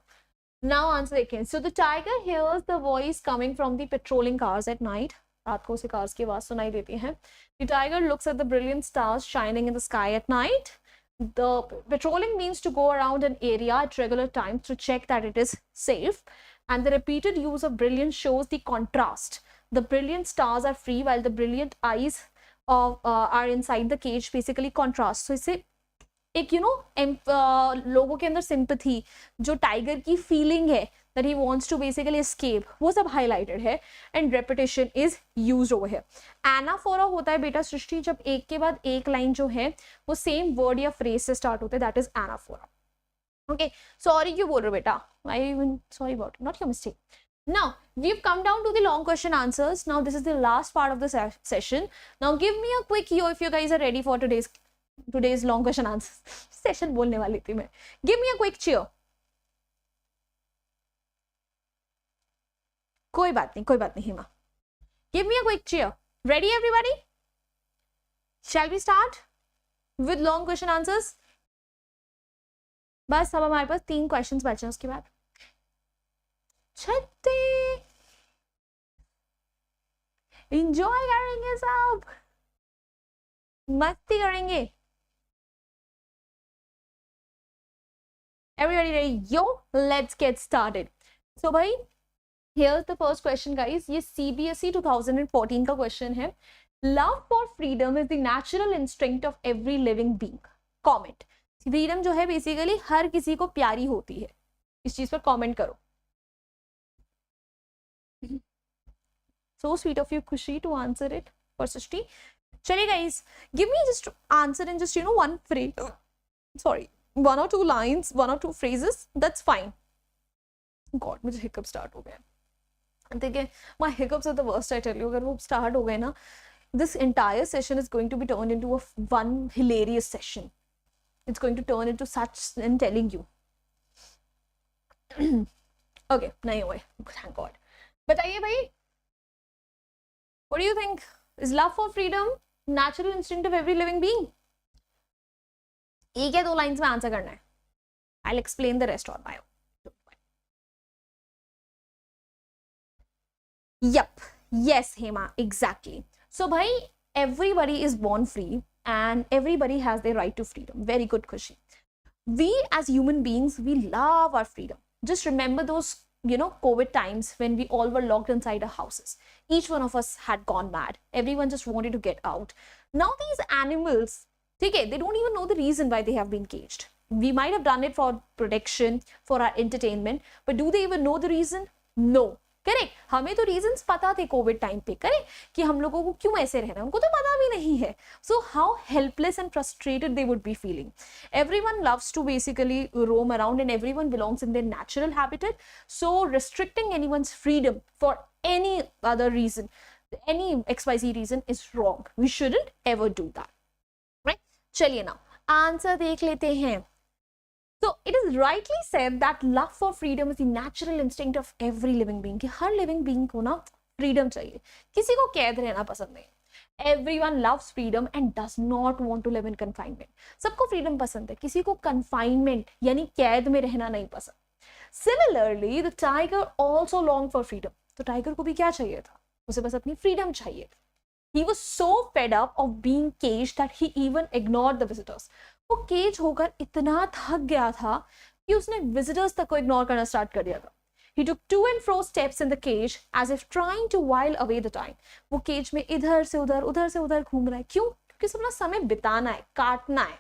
Now answer देखें। So the tiger hears the voice coming from the patrolling cars at night, रात को उसे कार्स की आवाज सुनाई देती है। The tiger looks at the brilliant stars shining in the sky at night. The patrolling means to go around an area at regular times to check that it is safe, and the repeated use of brilliant shows the contrast. The brilliant stars are free while the brilliant eyes are inside the cage, basically contrast. So इसे एक लोगों के अंदर sympathy, जो tiger की feeling है that he wants to basically escape, वो सब हाईलाइटेड है, and repetition is used over here. Anaphora होता है बेटा सृष्टि, जब एक के बाद एक लाइन जो है वो सेम वर्ड या फ्रेज से स्टार्ट होता है, that is anaphora. Okay, sorry क्यों बोल रहे हो बेटा, आई sorry about, not your mistake. Now we've come down to the long question answers. Now this is the last part of the session. Now give me a quick yo if you guys are ready for today's long question answers session बोलने वाली थी मैं। Give me a quick cheer. कोई बात नहीं, कोई बात नहीं हिमा। Give me a quick cheer. Ready everybody? Shall we start with long question answers? बस अब हमारे पास 3 क्वेश्चंस बचे हैं, उसके बाद छत्ते एंजॉय करेंगे, सब मस्ती करेंगे। Everybody ready? Yo, let's get started. So भाई, here's the first question guys. ये CBSE 2014 का क्वेश्चन है। Love for freedom is the natural instinct of every living being. Comment. Freedom जो है बेसिकली हर किसी को प्यारी होती है, इस चीज पर कमेंट करो। So sweet of you Khushi to answer it for Srishti. चलिए guys, give me just answer in just one phrase, sorry, 1 or 2 lines, 1 or 2 phrases, that's fine. God, मुझे hiccup start हो गया। देखिए, my hiccups are the worst, I tell you। अगर वो start हो गए ना, this entire session is going to be turned into one hilarious session. It's going to turn into such in telling you. Okay, नहीं हुए, thank God. बताइए भाई, what do you think? Is love for freedom natural instinct of every living being? एक या 2 lines में answer करना है। I'll explain the rest on my own. Yup, yes Hema, exactly. So bhai, everybody is born free and everybody has their right to freedom. Very good Khushi. We as human beings, we love our freedom. Just remember those COVID times when we all were locked inside our houses. Each one of us had gone mad. Everyone just wanted to get out. Now these animals, okay, they don't even know the reason why they have been caged. We might have done it for protection, for our entertainment, but do they even know the reason? No. Correct, हमें तो reasons पता थे Covid time पे, correct, कि हम लोगों को क्यों ऐसे रहना है, उनको तो पता भी नहीं है। So how helpless and frustrated they would be feeling. Everyone loves to basically roam around and everyone belongs in their natural habitat. So restricting anyone's freedom for any other reason, any XYZ reason is wrong. We shouldn't ever do that. Right? चलिए ना answer देख लेते हैं। So it is rightly said that love for freedom is the natural instinct of every living being. कि हर living being को ना freedom चाहिए, किसी को कैद रहना पसंद नहीं। Everyone loves freedom and does not want to live in confinement. सबको freedom पसंद है, किसी को confinement यानी कैद में रहना नहीं पसंद। Similarly, the tiger also longed for freedom. तो टाइगर को भी क्या चाहिए था, उसे बस अपनी freedom चाहिए था। He was so fed up of being caged that he even ignored the visitors. वो केज होकर इतना थक गया था कि उसने विजिटर्स तक को इग्नोर करना स्टार्ट कर दिया था. He took to and fro steps in the cage as if trying to while away the time. वो केज में इधर से उधर घूम रहा है. क्यों? क्योंकि अपना समय बिताना है, काटना है.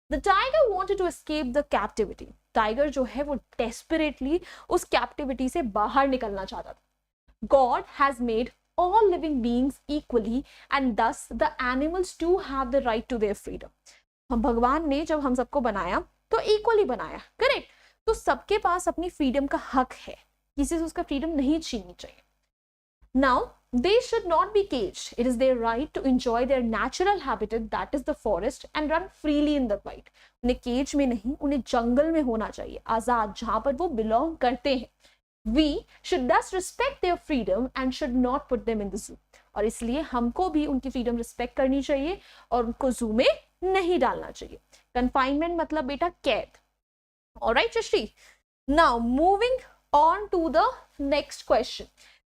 The tiger wanted to escape the captivity. Tiger जो है वो desperately उस कैप्टिविटी से बाहर निकलना चाहता था. God has made all living beings equally and thus the animals too have the right to their freedom. हम भगवान ने जब हम सबको बनाया तो इक्वली बनाया, करेक्ट. तो सबके पास अपनी फ्रीडम का हक है, किसी से उसका फ्रीडम नहीं छीननी चाहिए. Now they should not be caged. It is their right to enjoy their natural habitat, that is the forest, and run freely in the wild. उन्हें केज में नहीं, उन्हें जंगल में होना चाहिए, आजाद, जहां पर वो बिलोंग करते हैं. We should thus respect their freedom and should not put them in the zoo. और इसलिए हमको भी उनकी फ्रीडम रिस्पेक्ट करनी चाहिए और उनको जू में नहीं डालना चाहिए. कन्फाइनमेंट मतलब बेटा कैद. Alright Shashri. Now moving on to the next question.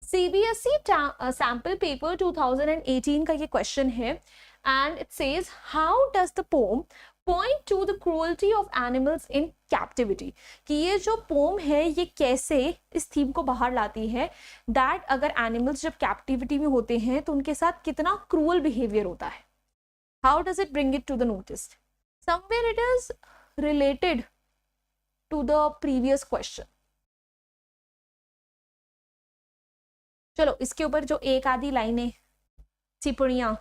CBSE sample paper 2018 का ये question है and it says how does the poem point to the cruelty of animals in captivity. कि ये जो poem है ये कैसे इस theme को बाहर लाती है that अगर animals जब captivity में होते हैं तो उनके साथ कितना cruel behavior होता है. How does it bring it to the notice? Somewhere it is related to the previous question. चलो इसके ऊपर जो एक आधी लाइनें, टिप्पणियां,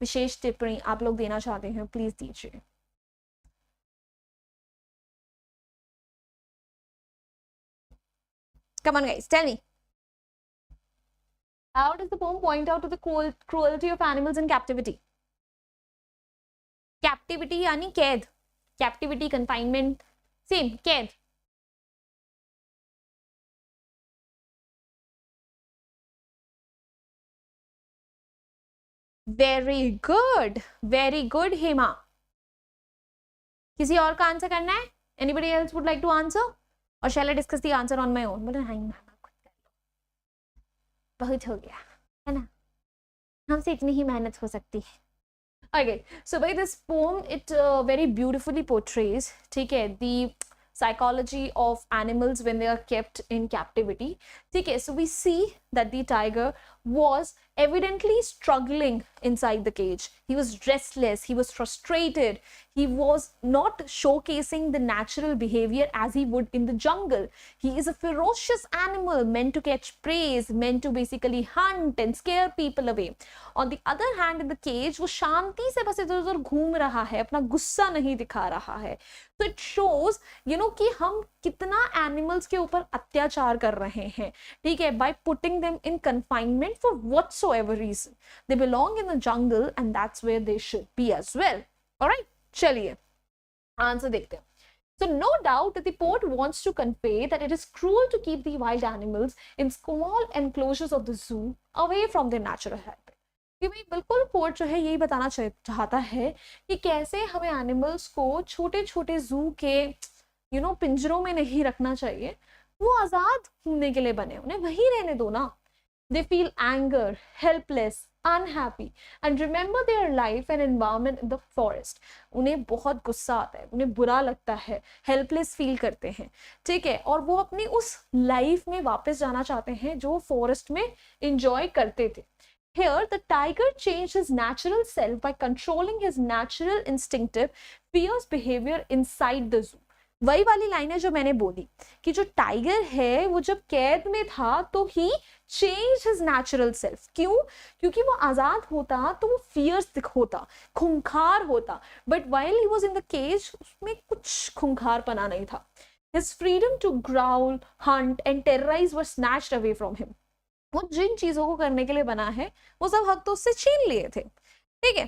विशेष टिप्पणी आप लोग देना चाहते हैं प्लीज दीजिए. Come on guys, tell me. How does the poem point out to the cruelty of animals in captivity? Captivity यानी कैद. Captivity, confinement, same, कैद. Very good Hema. किसी और का आंसर करना है? Anybody else would like to answer और shall I discuss the answer on my own? बोले हाँ मैम खुद कर लो, बहुत हो गया है ना, हमसे इतनी ही मेहनत हो सकती है. Okay, so by this poem it very beautifully portrays, ठीक है, the psychology of animals when they are kept in captivity. ठीक है, so we see that the tiger was evidently struggling inside the cage. He was restless, he was frustrated, he was not showcasing the natural behavior as he would in the jungle. He is a ferocious animal meant to catch prey, meant to basically hunt and scare people away. On the other hand, in the cage वो शांति से बस इधर उधर घूम रहा है, अपना गुस्सा नहीं दिखा रहा है. So it shows, you know, कि हम कितना animals के ऊपर अत्याचार कर रहे हैं, ठीक है, by putting them in confinement for whatsoever reason. They belong in the jungle and that's where they should be as well. Alright, चलिए आंसर देखते हैं. So no doubt that the poet wants to convey that it is cruel to keep the wild animals in small enclosures of the zoo away from their natural habitat. कि भाई बिल्कुल poet जो है यही बताना चाहता है कि कैसे हमें एनिमल्स को छोटे छोटे जू के पिंजरों में नहीं रखना चाहिए. वो आजाद घूमने के लिए बने, उन्हें वही रहने दो ना. They feel anger, helpless, unhappy and remember their life and environment in the forest. उन्हें बहुत गुस्सा आता है, उन्हें बुरा लगता है, helpless feel करते हैं, ठीक है, और वो अपनी उस लाइफ में वापस जाना चाहते हैं जो फॉरेस्ट में enjoy करते थे. Here, the tiger changed his natural self by controlling his natural instinctive fierce behavior inside the zoo. वही वाली लाइन है जो मैंने बोली कि जो टाइगर है वो जब कैद में था तो ही चेंज हिज नेचुरल सेल्फ. क्यों? क्योंकि वो आजाद होता तो वो फियर्स होता, खूंखार होता, but while he was in the cage उसमें कुछ खूंखारपना नहीं था. His freedom to growl, hunt and terrorize were snatched away from him. वो जिन चीजों को करने के लिए बना है वो सब हक तो उससे छीन लिए थे. ठीक है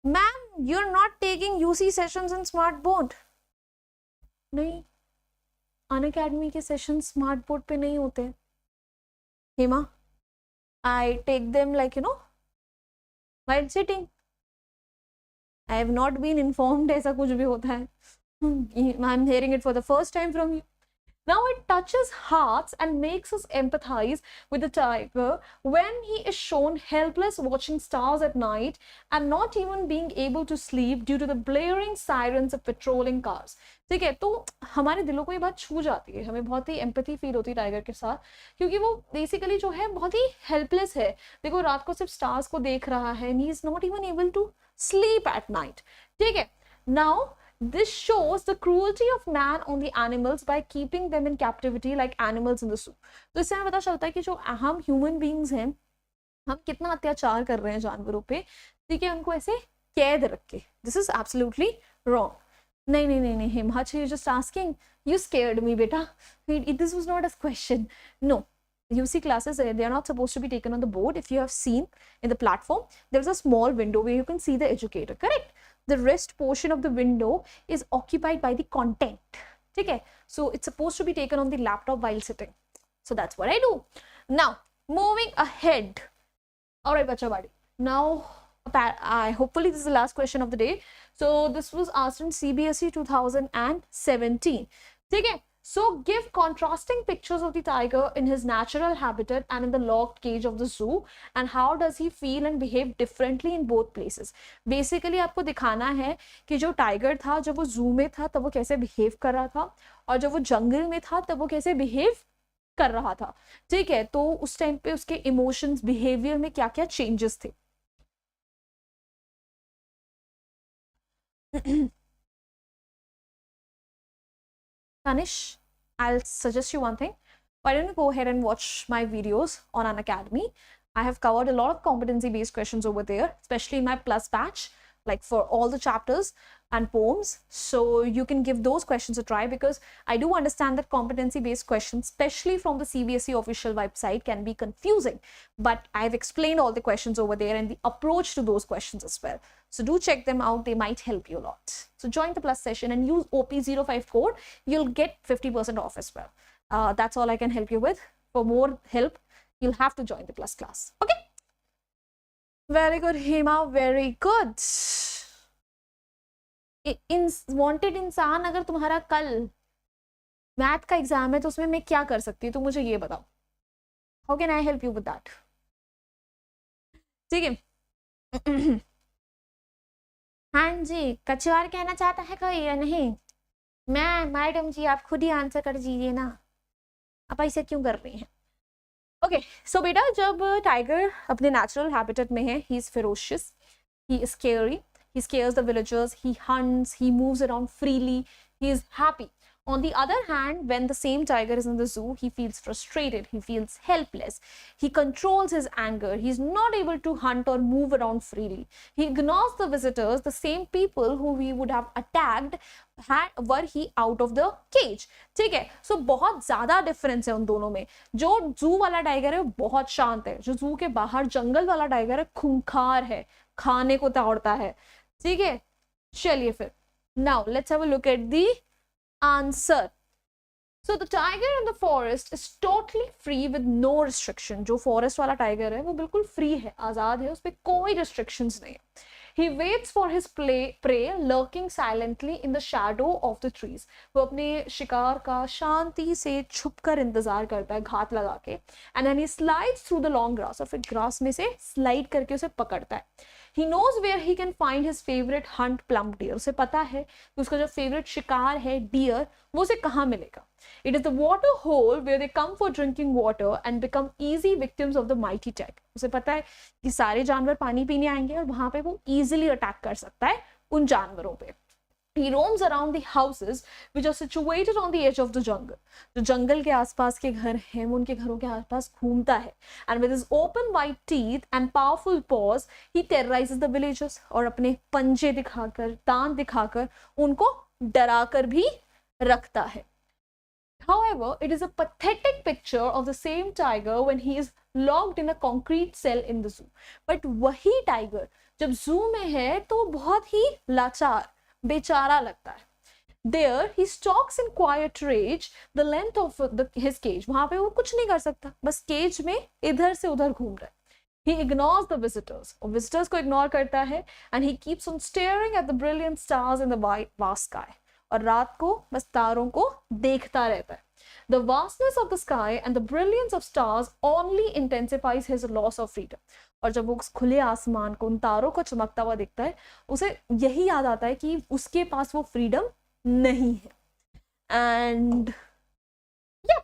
ma'am, you are not taking UC sessions in smart board. नहीं, अनअकैडमी के सेशन स्मार्ट बोर्ड पे नहीं होते. Hema, I take them like while sitting. I have not been informed ऐसा कुछ भी होता है. I am hearing it for the first time from you. Now it touches hearts and makes us empathize with the tiger when he is shown helpless watching stars at night and not even being able to sleep due to the blaring sirens of patrolling cars. ठीक है, तो हमारे दिलों को ये बात छू जाती है, हमें बहुत ही एम्पैथी फील होती है टाइगर के साथ, क्योंकि वो बेसिकली जो है बहुत ही हेल्पलेस है. देखो रात को सिर्फ स्टार्स को देख रहा है, and he is not even able to sleep at night. ठीक है, now this shows the cruelty of man on the animals by keeping them in captivity like animals in the zoo. तो इससे हमें पता चलता है कि जो हम ह्यूमन बींग्स हैं, हम कितना अत्याचार कर रहे हैं जानवरों पे, ठीक है, उनको ऐसे कैद रख के. This is absolutely wrong. नहीं नहीं नहीं नहीं Himach, you just asking, you scared me बेटा. This was not a question. No, UC classes, they are not supposed to be taken on the board. If you have seen in the platform, there's a small window where you can see the educator, correct? The rest portion of the window is occupied by the content. Okay, so it's supposed to be taken on the laptop while sitting. So that's what I do. Now moving ahead. All right, bacha badi. Now hopefully this is the last question of the day. So this was asked in CBSE 2017. Okay, so give contrasting pictures of the tiger in his natural habitat and in the locked cage of the zoo, and how does he feel and behave differently in both places. Basically आपको दिखाना है कि जो tiger था जब वो जू में था तब वो कैसे बिहेव कर रहा था, और जब वो जंगल में था तब वो कैसे बिहेव कर रहा था. ठीक है, तो उस टाइम पे उसके इमोशंस, बिहेवियर में क्या क्या चेंजेस थे. Tanish, I'll suggest you one thing. Why don't you go ahead and watch my videos on Unacademy? I have covered a lot of competency-based questions over there, especially in my Plus batch, like for all the chapters and poems. So you can give those questions a try, because I do understand that competency-based questions, especially from the CBSE official website, can be confusing. But I've explained all the questions over there and the approach to those questions as well. So do check them out. They might help you a lot. So join the Plus session and use OP05 code. You'll get 50% off as well. That's all I can help you with. For more help, you'll have to join the Plus class. Okay? Very good, Hema. Very good. Wanted इंसान, अगर तुम्हारा कल math का exam है तो उसमें मैं क्या कर सकती हूँ, तो मुझे ये बताओ. How can I help you with that. ठीक है. हाँ जी, कचवार कहना चाहता है कोई या नहीं? मैडम जी आप खुद ही आंसर कर दीजिए ना, आप ऐसे क्यों कर रही हैं. ओके, सो बेटा जब टाइगर अपने नेचुरल हैबिटेट में है, he is ferocious, he is scary, he scares the villagers, he hunts, he moves around freely, he is happy. On the other hand, when the same tiger is in the zoo, he feels frustrated, he feels helpless, he controls his anger, he's not able to hunt or move around freely, he ignores the visitors, the same people who he would have attacked were he out of the cage. ठीक है, सो बहुत ज्यादा difference है उन दोनों में. जो जू वाला टाइगर है वो बहुत शांत है, जो जू के बाहर जंगल वाला टाइगर है खूंखार है, खाने को दौड़ता है. ठीक है, चलिए फिर. Now let's have a look at the answer. So the tiger in the forest is totally free with no restriction. जो फॉरेस्ट वाला टाइगर है वो बिल्कुल फ्री है, आजाद है, उस पर कोई रिस्ट्रिक्शंस नहीं है. He waits for his prey lurking silently in the shadow of the trees. वो अपने शिकार का शांति से छुपकर इंतजार करता है घात लगा के. And then he slides through the long grass, और फिर ग्रास में से स्लाइड करके उसे पकड़ता है. He knows where he can find his favorite hunt plump deer. उसे पता है कि उसका जो फेवरेट शिकार है डियर, वो उसे कहाँ मिलेगा. It is the water hole where they come for drinking water and become easy victims of the mighty tiger. उसे पता है कि सारे जानवर पानी पीने आएंगे और वहां पे वो easily अटैक कर सकता है उन जानवरों पे. He roams around the houses which are situated on the edge of the jungle. जो जंगल के आसपास के घर हैं, वो उनके घरों के आसपास घूमता है. And with his open white teeth and powerful paws, he terrorizes the villagers. और अपने पंजे दिखाकर, दांत दिखाकर उनको डराकर भी रखता है. However, it is a pathetic picture of the same tiger when he is locked in a concrete cell in the zoo. But वही टाइगर जब जू में है तो बहुत ही लाचार, बेचारा लगता है. There he stalks in quiet rage the length of his cage. वहां पे वो कुछ नहीं कर सकता, बस केज में इधर से उधर घूम रहा है. He ignores the visitors. और visitors को ignore करता है. And he keeps on staring at the brilliant stars in the vast sky. और रात को बस तारों को देखता रहता है. The vastness of the sky and the brilliance of stars only intensifies his loss of freedom. और जब वो उस खुले आसमान को, उन तारों को चमकता हुआ दिखता है, उसे यही याद आता है कि उसके पास वो फ्रीडम नहीं है. And yeah,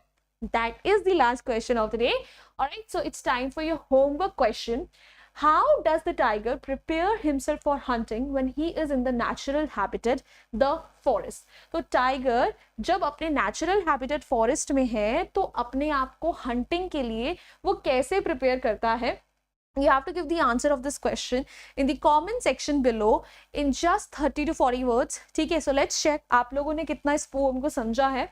that is the last question of the day. All right, so it's time for your homework question. How does the tiger prepare himself for hunting when he is in the natural habitat, the forest? तो tiger जब अपने natural habitat forest में है तो अपने आप को hunting के लिए वो कैसे प्रिपेयर करता है? You have to give the answer of this question in the comment section below in just 30 to 40 words. ठीक है, so let's check आप लोगों ने कितना इस पोएम को समझा है.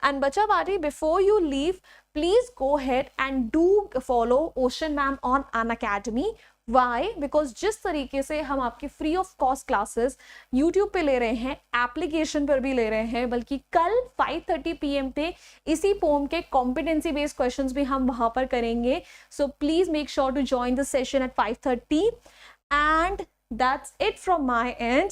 And बच्चा बारी, before you leave, please go ahead and do follow Ocean Ma'am on Unacademy. Why? Because जिस तरीके से हम आपके free of cost classes YouTube पे ले रहे हैं, एप्लीकेशन पर भी ले रहे हैं, बल्कि कल 5:30 PM पे इसी पोम के कॉम्पिटेंसी बेस्ड क्वेश्चंस भी हम वहां पर करेंगे. So please make sure to join the session at 5:30. And that's it from my end.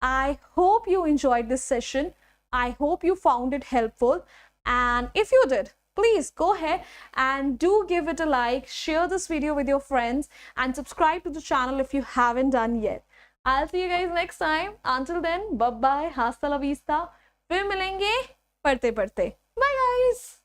I hope you enjoyed this session. I hope you found it helpful. And if you did, please go ahead and do give it a like, share this video with your friends, and subscribe to the channel if you haven't done yet. I'll see you guys next time. Until then, bye bye, hasta la vista. फिर मिलेंगे पढ़ते पढ़ते. Bye guys.